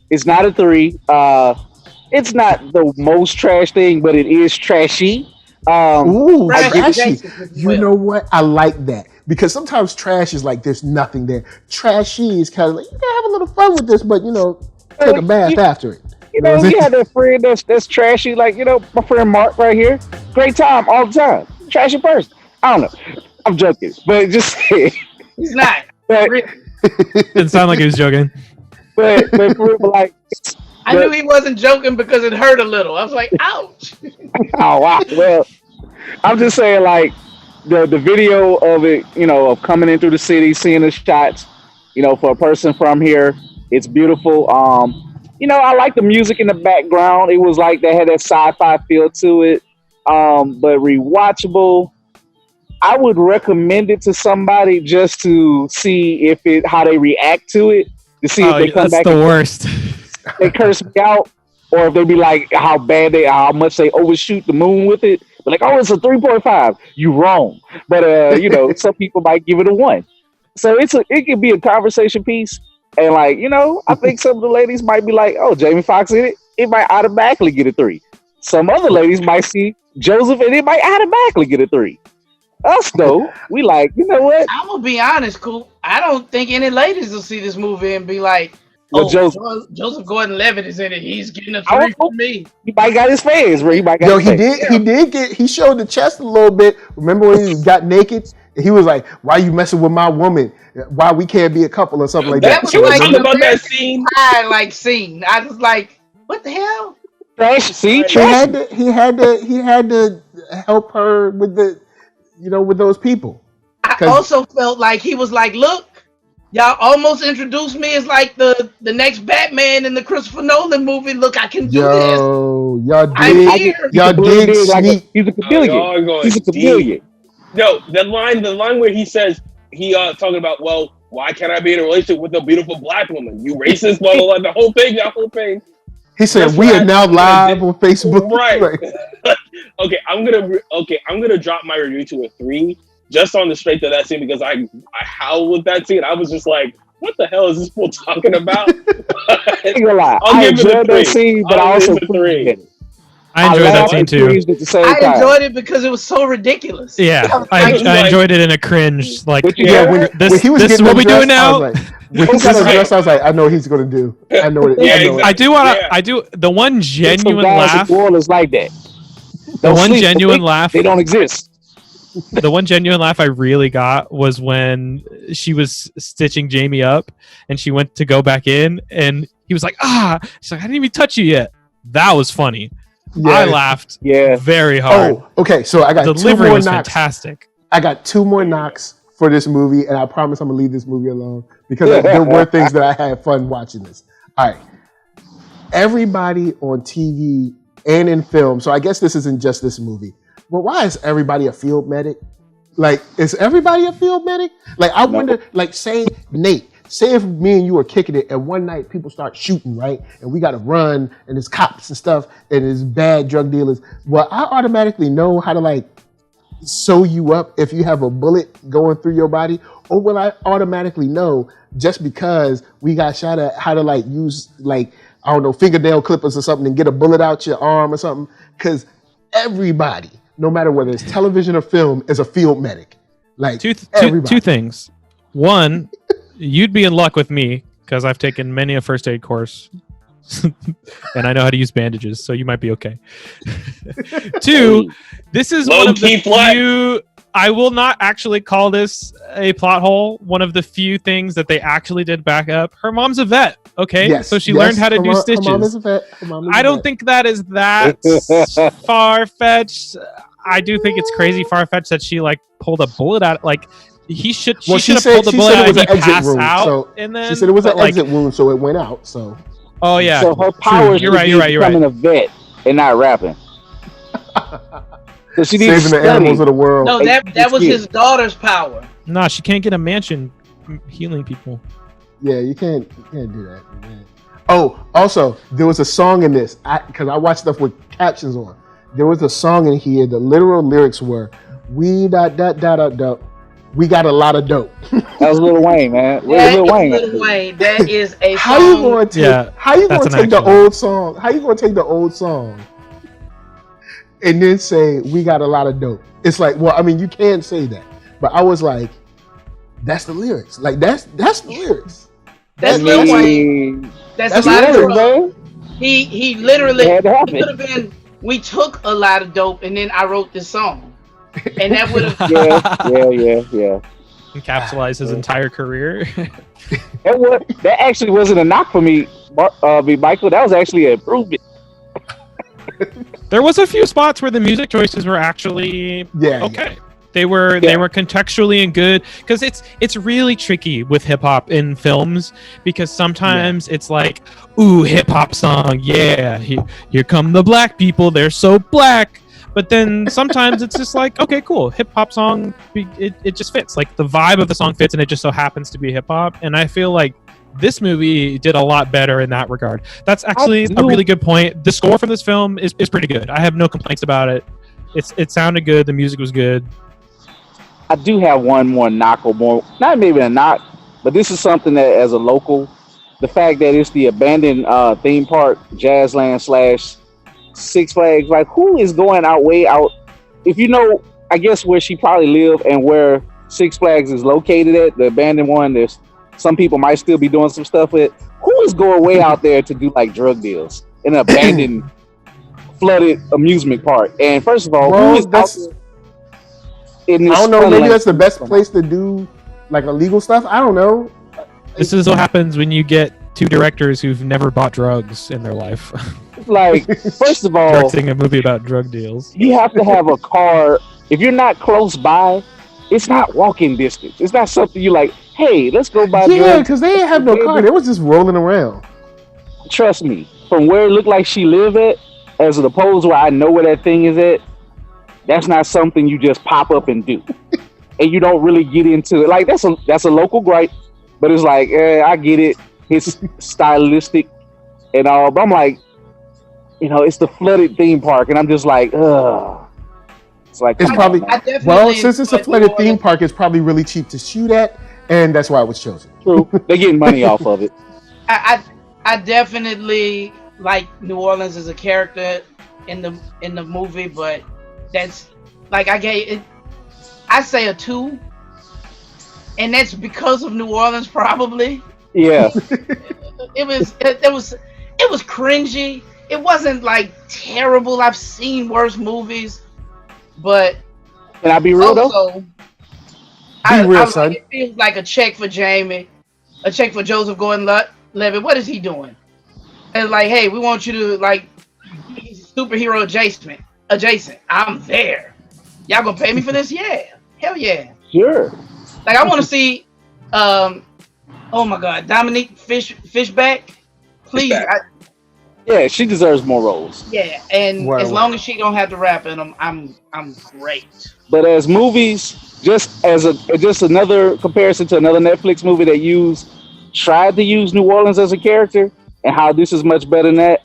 Speaker 3: It's not a 3. It's not the most trash thing, but it is trashy.
Speaker 2: Trashy. You know what? I like that because sometimes trash is like there's nothing there. Trashy is kind of like you can have a little fun with this, but take a bath after it.
Speaker 3: You know, we had that friend that's trashy, like my friend Mark right here. Great time all the time. Trashy person. I don't know. I'm joking, but just
Speaker 4: he's not.
Speaker 3: But,
Speaker 6: didn't sound like he was joking.
Speaker 3: But like,
Speaker 4: I knew he wasn't joking because it hurt a little. I was like, ouch.
Speaker 3: Oh wow. Well, I'm just saying, like the video of it, of coming in through the city, seeing the shots, for a person from here, it's beautiful. I like the music in the background. It was like they had that sci-fi feel to it. But rewatchable. I would recommend it to somebody just to see how they react to it. To see if they come back.
Speaker 6: That's the worst.
Speaker 3: They curse me out, or if they be like how much they overshoot the moon with it. But like, oh, it's a 3.5. You wrong. But some people might give it a 1. So it could be a conversation piece. And like, I think some of the ladies might be like, oh, Jamie Foxx in it. It might automatically get a 3. Some other ladies might see Joseph and it might automatically get a 3. Us though, we like, you know what?
Speaker 4: I'm gonna be honest, Coop. I don't think any ladies will see this movie and be like, Joseph Gordon-Levitt is in it. He's getting a 3 from me.
Speaker 3: He might got his fans, bro.
Speaker 2: He showed the chest a little bit. Remember when he got naked? He was like, "Why you messing with my woman? Why we can't be a couple or something like that?"
Speaker 4: Was like about that scene. Scene. I was like, "What the hell?"
Speaker 2: He had to help her with with those people.
Speaker 4: I also felt like he was like, "Look, y'all almost introduced me as like the next Batman in the Christopher Nolan movie. Look, I can do this.
Speaker 2: Y'all dig sneak.
Speaker 3: He's a chameleon. He's a chameleon.
Speaker 5: No, the line where he says talking about, well, why can't I be in a relationship with a beautiful black woman? You racist, blah blah blah. The whole thing.
Speaker 2: He said, "We are now live on Facebook."
Speaker 5: Right. Okay, I'm gonna drop my review to a 3 just on the strength of that scene because I howled with that scene. I was just like, "What the hell is this fool talking about?"
Speaker 3: I enjoyed that scene, but I also
Speaker 5: 3.
Speaker 6: I enjoyed that scene too.
Speaker 4: I enjoyed it because it was so ridiculous.
Speaker 6: Yeah, I enjoyed it in a cringe. Like,
Speaker 2: when
Speaker 6: this is what we do now.
Speaker 2: When he got dressed, I was like, I know what he's going to do. I know it.
Speaker 6: I do. The one genuine laugh.
Speaker 3: Is like that.
Speaker 6: The one genuine laugh.
Speaker 3: They don't exist.
Speaker 6: The one genuine laugh I really got was when she was stitching Jamie up and she went to go back in and he was like, she's like, I didn't even touch you yet. That was funny. Yeah. I laughed very hard.
Speaker 2: Oh, okay. So I got
Speaker 6: the delivery was fantastic.
Speaker 2: I got 2 more knocks for this movie, and I promise I'm gonna leave this movie alone because there were things that I had fun watching this. All right. everybody on TV and in film, so I guess this isn't just this movie, but why is everybody a field medic? Like, is everybody a field medic? Like, I wonder, like, say, Nate, say if me and you are kicking it and one night people start shooting, right? And we got to run and there's cops and stuff and there's bad drug dealers. Well, I automatically know how to, like, sew you up if you have a bullet going through your body? Or will I automatically know just because we got shot at how to, like, use, like, I don't know, fingernail clippers or something and get a bullet out your arm or something? Because everybody, no matter whether it's television or film, is a field medic. Like,
Speaker 6: two things. One, you'd be in luck with me because I've taken many a first aid course and I know how to use bandages, so you might be okay. Two, this is one of the few. I will not actually call this a plot hole. One of the few things that they actually did back up. Her mom's a vet, okay?
Speaker 2: Yes,
Speaker 6: so she learned how to do stitches.
Speaker 2: Her mom is a vet.
Speaker 6: I don't think that is that far-fetched. I do think it's crazy far-fetched that she, like, pulled a bullet out. Like, she should have pulled the bullet out and he passed out.
Speaker 2: So
Speaker 6: and then,
Speaker 2: she said it was an exit wound, so it went out. So.
Speaker 6: Oh, yeah.
Speaker 3: So her power is becoming a vet and not rapping. So she needs
Speaker 2: saving the animals of the world.
Speaker 4: No, that was his daughter's power.
Speaker 6: Nah, she can't get a mansion healing people.
Speaker 2: Yeah, you can't do that, man. Oh, also, there was a song in this, because I watched stuff with captions on. There was a song in here, the literal lyrics were, we got a lot of dope.
Speaker 3: That was Lil Wayne, man.
Speaker 4: Lil Wayne. That is a song.
Speaker 2: How you going to take the old song? How you going to take the old song and then say we got a lot of dope? It's like, well, I mean, you can't say that, but I was like, that's the lyrics. Like that's the lyrics.
Speaker 4: That's Lil Wayne. That's a lot of dope. He literally it could have been. We took a lot of dope, and then I wrote this song, and that would have
Speaker 3: yeah.
Speaker 6: Encapsulized his entire career.
Speaker 3: That actually wasn't a knock for me, Michael. That was actually an improvement.
Speaker 6: There was a few spots where the music choices were actually okay. They were contextually and good, because it's really tricky with hip hop in films, because sometimes it's like, ooh, hip hop song, yeah, here come the black people, they're so black. But then sometimes it's just like, okay, cool, hip hop song, it just fits. Like the vibe of the song fits, and it just so happens to be hip hop. And I feel like this movie did a lot better in that regard. That's actually a really good point. The score from this film is pretty good. I have no complaints about it. It sounded good. The music was good.
Speaker 3: I do have one more knock, or more, not maybe a knock, but this is something that, as a local, the fact that it's the abandoned theme park, Jazzland / Six Flags, like, who is going way out? If you know, I guess where she probably lived and where Six Flags is located at, the abandoned one, there's some people might still be doing some stuff with. Who is going way out there to do, like, drug deals in an abandoned, flooded amusement park? And first of all, who is out there?
Speaker 2: I don't know. Maybe that's the best place to do, like, illegal stuff. I don't know.
Speaker 6: This is what happens when you get two directors who've never bought drugs in their life.
Speaker 3: Like, first of all,
Speaker 6: directing a movie about drug deals,
Speaker 3: you have to have a car. If you're not close by, it's not walking distance. It's not something you like, hey, let's go buy drugs.
Speaker 2: Yeah, because they didn't have no car. They was just rolling around.
Speaker 3: Trust me, from where it looked like she lived at, as opposed to where I know where that thing is at, that's not something you just pop up and do. And you don't really get into it. Like, that's a local gripe, but it's like, I get it. It's stylistic and all, but I'm like, you know, it's the flooded theme park, and I'm just like, ugh. It's like,
Speaker 2: it's probably, since it's a flooded theme park, it's probably really cheap to shoot at, and that's why it was chosen.
Speaker 3: True. They're getting money off of it.
Speaker 4: I definitely like New Orleans as a character in the movie, but that's like I say a 2, and that's because of New Orleans, probably.
Speaker 3: Yeah.
Speaker 4: It was cringy. It wasn't like terrible. I've seen worse movies, but
Speaker 3: can I be real though?
Speaker 2: Son.
Speaker 4: It feels like a check for Jamie, a check for Joseph Gordon-Levitt. What is he doing? And like, hey, we want you to, like, be superhero adjacent. I'm there. Y'all gonna pay me for this? Yeah. Hell yeah.
Speaker 3: Sure.
Speaker 4: Like, I want to see, oh my God, Dominique Fishback. Please.
Speaker 3: Yeah, she deserves more roles.
Speaker 4: Yeah, and
Speaker 2: Word,
Speaker 4: as long as she don't have to rap in them, I'm great.
Speaker 3: But as movies, just another comparison to another Netflix movie that tried to use New Orleans as a character, and how this is much better than that.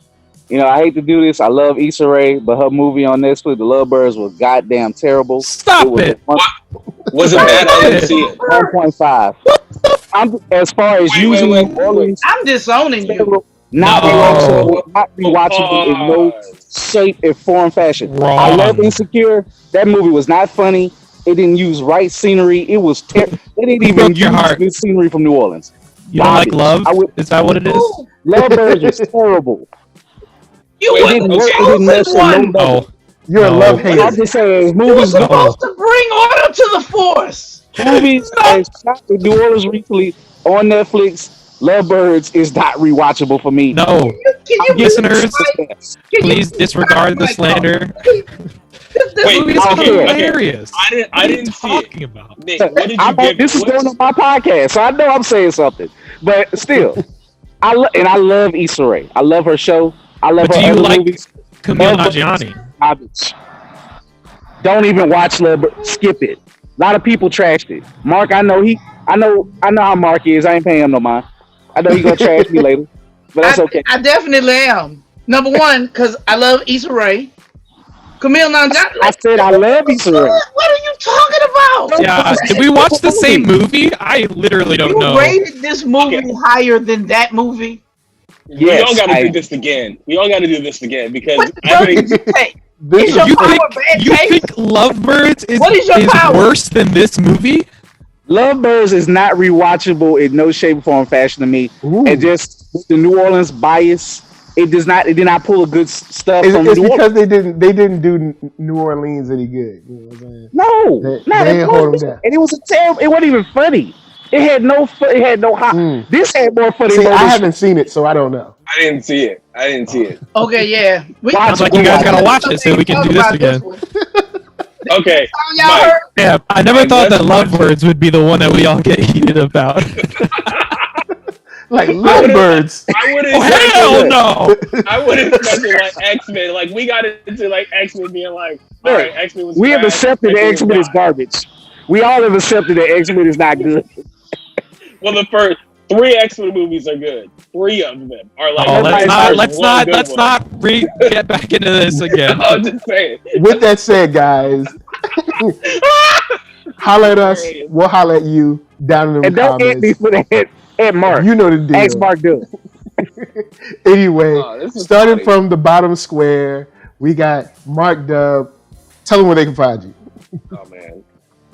Speaker 3: You know, I hate to do this. I love Issa Rae, but her movie on Netflix, The Lovebirds, was goddamn terrible. It
Speaker 6: Stop
Speaker 3: was
Speaker 6: it!
Speaker 5: Was it bad? I didn't see it.
Speaker 3: 1.5. I'm as far as using New
Speaker 5: Wait.
Speaker 3: Orleans,
Speaker 4: I'm disowning you.
Speaker 3: not
Speaker 6: No.
Speaker 3: rewatchable, not rewatchable in no shape or form fashion. I love
Speaker 6: Wrong.
Speaker 3: Insecure. That movie was not funny. It didn't use right scenery. It was they didn't
Speaker 6: Who
Speaker 3: even
Speaker 6: broke your
Speaker 3: use
Speaker 6: heart?
Speaker 3: good scenery from New Orleans.
Speaker 6: You don't like
Speaker 3: Garbage.
Speaker 6: love?
Speaker 3: I would
Speaker 6: Is that what it is?
Speaker 4: Ooh,
Speaker 3: Lovebirds was terrible.
Speaker 4: you
Speaker 5: Wait,
Speaker 3: It
Speaker 4: were
Speaker 3: didn't
Speaker 4: the
Speaker 3: work. It didn't mesh
Speaker 4: chosen
Speaker 3: on no
Speaker 4: one.
Speaker 3: level.
Speaker 6: No.
Speaker 2: you're a
Speaker 6: No.
Speaker 2: love
Speaker 4: What
Speaker 2: hater.
Speaker 3: I'm just saying,
Speaker 4: You were
Speaker 3: movies
Speaker 4: supposed to bring order to the force.
Speaker 3: that shot in New Orleans recently on Netflix. Lovebirds is not rewatchable for me.
Speaker 6: No.
Speaker 4: Can you
Speaker 3: I'm
Speaker 4: mute
Speaker 3: giving
Speaker 4: your
Speaker 6: Listeners,
Speaker 4: mic?
Speaker 3: it.
Speaker 4: Can you
Speaker 6: please
Speaker 4: mute your
Speaker 6: disregard the
Speaker 4: mic?
Speaker 6: slander.
Speaker 4: This
Speaker 5: Wait,
Speaker 6: Movie
Speaker 4: movie
Speaker 6: is
Speaker 3: I don't care.
Speaker 6: hilarious.
Speaker 5: I
Speaker 6: What are you
Speaker 5: didn't see it.
Speaker 6: talking about?
Speaker 5: Nick, what did you give
Speaker 3: This
Speaker 5: it?
Speaker 3: is going on my podcast, so I know I'm saying something. But still, I love Issa Rae. I love her show. I love
Speaker 6: But
Speaker 3: her
Speaker 6: do you
Speaker 3: other
Speaker 6: like
Speaker 3: movies.
Speaker 6: Camille
Speaker 3: Lovebirds,
Speaker 6: Nanjiani?
Speaker 3: garbage. Don't even watch Lovebirds. Skip it. A lot of people trashed it. Mark, I know how Mark is. I ain't paying him no mind. I know he gonna trash me later, but that's okay.
Speaker 4: I definitely am. Number one, because I love Issa Rae. Camille Nanjiani.
Speaker 3: I
Speaker 4: Like,
Speaker 3: said
Speaker 4: the
Speaker 3: I
Speaker 4: movie
Speaker 3: love
Speaker 4: was
Speaker 3: Issa
Speaker 4: good.
Speaker 3: Rae.
Speaker 4: What are you talking about?
Speaker 6: Yeah. Did we watch the same movie? I literally don't
Speaker 4: You
Speaker 6: know.
Speaker 4: rated this movie
Speaker 5: Okay,
Speaker 4: higher than that movie.
Speaker 5: we all
Speaker 3: Yes,
Speaker 5: got to
Speaker 3: I
Speaker 5: do
Speaker 3: am.
Speaker 5: this again. We all got to do this again because
Speaker 4: What
Speaker 5: I
Speaker 4: drug
Speaker 5: think
Speaker 4: did you take?
Speaker 2: This
Speaker 4: Is your
Speaker 2: is
Speaker 6: You
Speaker 4: power
Speaker 6: think
Speaker 4: bad
Speaker 6: you think
Speaker 4: taste?
Speaker 6: Lovebirds
Speaker 4: What is your
Speaker 6: is
Speaker 4: power?
Speaker 6: worse than this movie?
Speaker 3: Lovebirds is not rewatchable in no shape, form, fashion to me. And
Speaker 2: ooh.
Speaker 3: just with the New Orleans bias, it does not. It did not pull the good stuff from
Speaker 2: It's
Speaker 3: New Orleans.
Speaker 2: because they didn't do New Orleans any good. You know what I'm saying?
Speaker 3: No, not
Speaker 2: They
Speaker 3: at
Speaker 2: ain't
Speaker 3: all.
Speaker 2: hold them down.
Speaker 3: And it was a terrible. It wasn't even funny. It had no. It had no hot.
Speaker 2: Mm.
Speaker 3: This had more funny
Speaker 2: See, I
Speaker 3: moments.
Speaker 2: haven't seen it, so I don't know.
Speaker 5: I didn't see it. I didn't see it.
Speaker 4: Okay, yeah.
Speaker 6: Sounds like
Speaker 3: Go
Speaker 6: you guys
Speaker 3: watch
Speaker 6: gotta
Speaker 3: it.
Speaker 6: watch it so we can
Speaker 4: Talk
Speaker 6: do this
Speaker 4: about
Speaker 6: again.
Speaker 4: one.
Speaker 5: Okay,
Speaker 4: All y'all
Speaker 5: Mike.
Speaker 4: heard?
Speaker 6: Yeah, I never
Speaker 5: Mike,
Speaker 6: thought
Speaker 5: let's
Speaker 6: that
Speaker 5: watch it.
Speaker 6: Lovebirds would be the one that we all get heated about.
Speaker 2: Like
Speaker 5: I would have.
Speaker 2: lovebirds.
Speaker 5: I would
Speaker 6: Oh,
Speaker 5: have
Speaker 6: hell
Speaker 5: expected.
Speaker 6: no!
Speaker 5: I would have expected like X-Men. Like we got into like X-Men being like, all
Speaker 3: Look,
Speaker 5: right, X-Men was
Speaker 3: we have
Speaker 5: trash.
Speaker 3: accepted that
Speaker 5: X-Men was
Speaker 3: X Men is
Speaker 5: God.
Speaker 3: garbage. We all have accepted that X Men is not good.
Speaker 5: Well, the first three X-Men movies are good. Three of them are like
Speaker 6: Oh,
Speaker 3: Nobody
Speaker 5: there's
Speaker 3: likes
Speaker 5: one good
Speaker 6: let's
Speaker 5: one.
Speaker 6: not get back into this again.
Speaker 5: I'm just saying.
Speaker 2: With that said, guys, holler at us.
Speaker 5: Hilarious.
Speaker 2: We'll holler at you down in the
Speaker 3: And don't at me
Speaker 2: comments.
Speaker 3: for that. At Mark.
Speaker 2: You know the
Speaker 3: Ask
Speaker 2: deal.
Speaker 3: Mark Dillon.
Speaker 2: Anyway,
Speaker 5: Oh, this is
Speaker 2: starting
Speaker 5: funny.
Speaker 2: from the bottom square, we got Mark Dub. Tell them where they can find you.
Speaker 5: Oh man.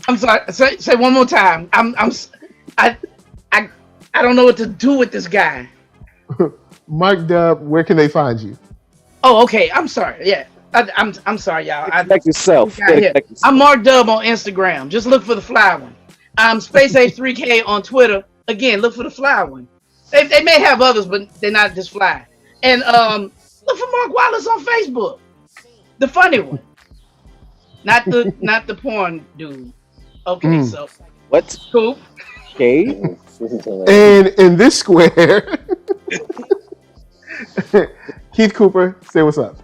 Speaker 4: I'm sorry. Say one more time. I I don't know what to do with this guy.
Speaker 2: Mark Dub, where can they find you?
Speaker 4: Oh, okay. I'm sorry. Yeah. I'm sorry, y'all.
Speaker 3: Collect yourself.
Speaker 4: got here.
Speaker 3: Collect yourself.
Speaker 4: I'm Mark Dub on Instagram. Just look for the fly one. I'm Space Age 3K on Twitter. Again, look for the fly one. They may have others, but they're not just fly. And look for Mark Wallace on Facebook. The funny one. Not the porn dude. Okay, so
Speaker 3: What?
Speaker 4: cool.
Speaker 3: Okay.
Speaker 5: This is hilarious.
Speaker 2: And in this square, Keith Cooper, say what's up.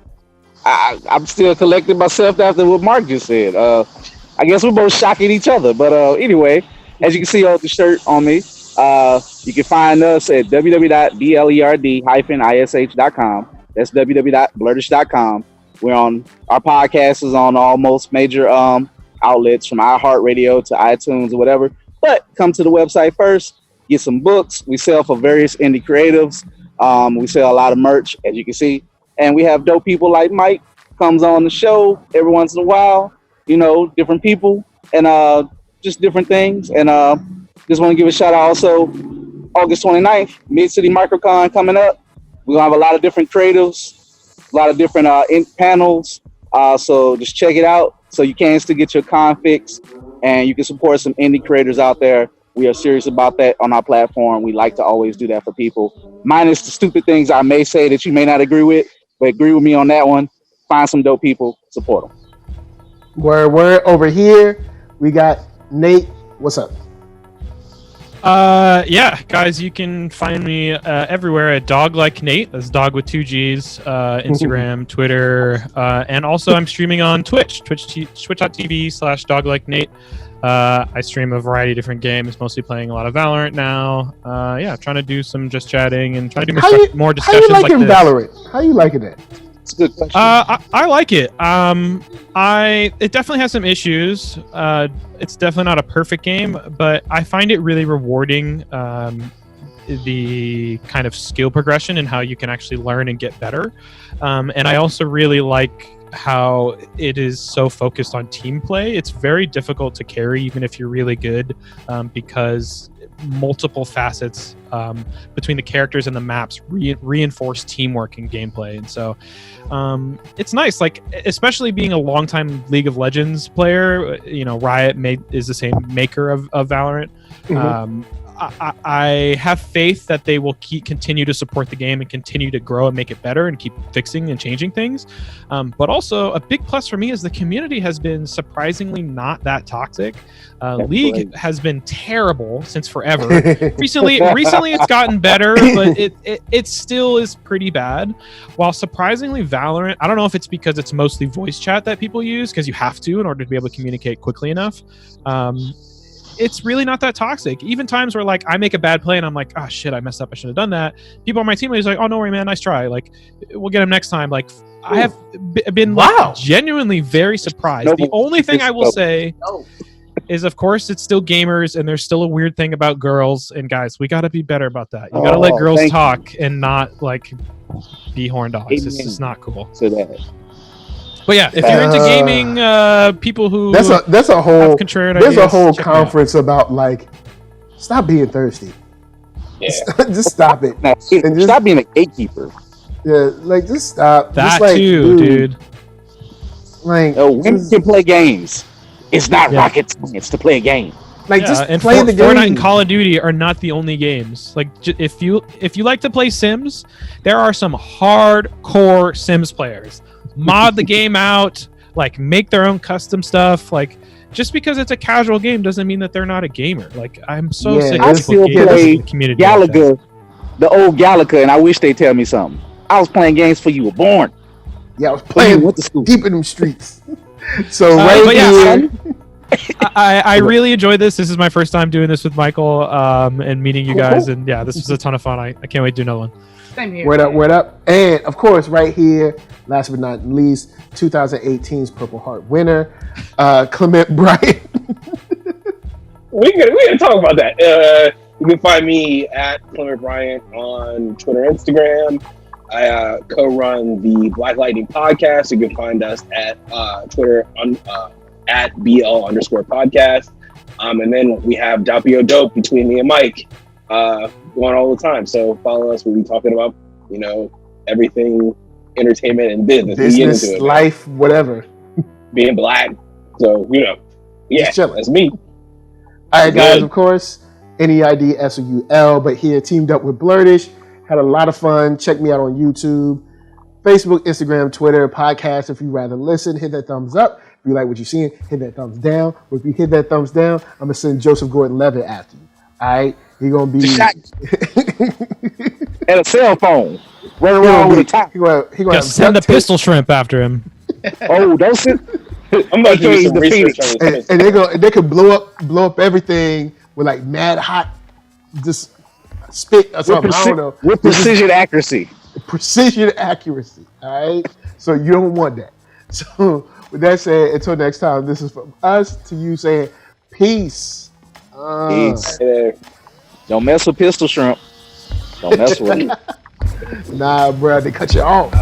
Speaker 3: I'm still collecting myself after what Mark just said. I guess we're both shocking each other. But anyway, as you can see on the shirt on me, you can find us at www.blerd-ish.com. That's www.blerdish.com. We're on our podcast is on almost major outlets from iHeartRadio to iTunes or whatever. But come to the website first, get some books. We sell for various indie creatives. We sell a lot of merch, as you can see. And we have dope people like Mike comes on the show every once in a while, you know, different people and just different things. And just want to give a shout out also August 29th, Mid-City Microcon coming up. We're going to have a lot of different creatives, a lot of different panels. So just check it out so you can still get your con fix and you can support some indie creators out there. We are serious about that on our platform. We like to always do that for people, minus the stupid things I may say that you may not agree with, but agree with me on that one. Find some dope people, support them.
Speaker 2: Word over here, we got Nate. What's up?
Speaker 6: Yeah, guys, you can find me everywhere at Dog Like Nate. That's dog with 2 G's. Instagram, Twitter, and also I'm streaming on Twitch, twitch.tv/Dog Like Nate. I stream a variety of different games, mostly playing a lot of Valorant now. Yeah, trying to do some just chatting and trying to do more discussions
Speaker 2: how you liking
Speaker 6: like this.
Speaker 2: Valorant? How you liking it?
Speaker 3: It's a good question.
Speaker 6: I like it. It definitely has some issues. It's definitely not a perfect game, but I find it really rewarding. The kind of skill progression and how you can actually learn and get better. And I also really like how it is so focused on team play. It's very difficult to carry even if you're really good, because multiple facets between the characters and the maps reinforce teamwork and gameplay. And so it's nice, like, especially being a longtime League of Legends player. Riot is the same maker of Valorant. I have faith that they will continue to support the game and continue to grow and make it better and keep fixing and changing things. But also a big plus for me is the community has been surprisingly not that toxic. League has been terrible since forever. Recently it's gotten better, but it still is pretty bad. While surprisingly Valorant, I don't know if it's because it's mostly voice chat that people use because you have to in order to be able to communicate quickly enough. It's really not that toxic. Even times where like I make a bad play and I'm like, oh shit, I messed up, I should have done that. People on my team are like, oh no worry man, nice try. Like we'll get him next time. Like I have been like genuinely very surprised. The only thing I will say is, of course, it's still gamers and there's still a weird thing about girls. And guys, we got to be better about that. You got to let girls talk and not like be horn dogs. It's just not cool.
Speaker 3: So that.
Speaker 6: But yeah, if you're into gaming, people who
Speaker 2: there's a whole
Speaker 6: ideas,
Speaker 2: conference about like stop being thirsty.
Speaker 5: Yeah.
Speaker 2: Just stop it.
Speaker 3: Stop being a gatekeeper.
Speaker 2: Yeah, like just stop.
Speaker 6: That
Speaker 2: just, like,
Speaker 6: too, dude.
Speaker 2: Like
Speaker 3: women can play games. It's not rocket science to play a game.
Speaker 2: Like just
Speaker 6: and
Speaker 2: play the game.
Speaker 6: Fortnite and Call of Duty are not the only games. Like if you like to play Sims, there are some hardcore Sims players. Mod the game out, like make their own custom stuff. Like just because it's a casual game doesn't mean that they're not a gamer. Like I'm so sick
Speaker 3: I
Speaker 6: of
Speaker 3: still play
Speaker 6: the community.
Speaker 3: Galaga, the old Galaga, and I wish they'd tell me something. I was playing games before you were born.
Speaker 2: Yeah, I was playing
Speaker 3: went to school.
Speaker 2: deep in them streets. So
Speaker 6: I really enjoyed this. This is my first time doing this with Michael and meeting you guys. And yeah, this was a ton of fun. I can't wait to do another one.
Speaker 4: Same here.
Speaker 2: Word up. And of course, right here, last but not least, 2018's Purple Heart winner, Clement Bryant.
Speaker 5: We gotta talk about that. You can find me at Clement Bryant on Twitter and Instagram. I co-run the Black Lightning podcast. You can find us at Twitter at BL_podcast. And then we have Doppio Dope between me and Mike going all the time. So follow us. We'll be talking about, everything entertainment and business.
Speaker 2: Life, whatever.
Speaker 5: Being black. So, yeah, that's me.
Speaker 2: All right, guys, of course, NERDSoul, but here teamed up with Blerdish. Had a lot of fun. Check me out on YouTube, Facebook, Instagram, Twitter, podcast. If you rather listen, hit that thumbs up. If you like what you're seeing, hit that thumbs down. Or if you hit that thumbs down, I'm going to send Joseph Gordon-Levitt after you. All right? He's going to be...
Speaker 3: and a cell phone. Running around with a top.
Speaker 2: He gonna
Speaker 6: send a pistol shrimp after him.
Speaker 3: Oh, don't send...
Speaker 5: I'm about to do some research on this.
Speaker 2: And they could blow up everything with like mad hot just spit or something. I don't know.
Speaker 3: With precision accuracy.
Speaker 2: Precision accuracy. All right. So you don't want that. So with that said, until next time, this is from us to you saying peace.
Speaker 3: Peace. Don't mess with pistol shrimp. Don't mess with it.
Speaker 2: Nah, bro, they cut you off.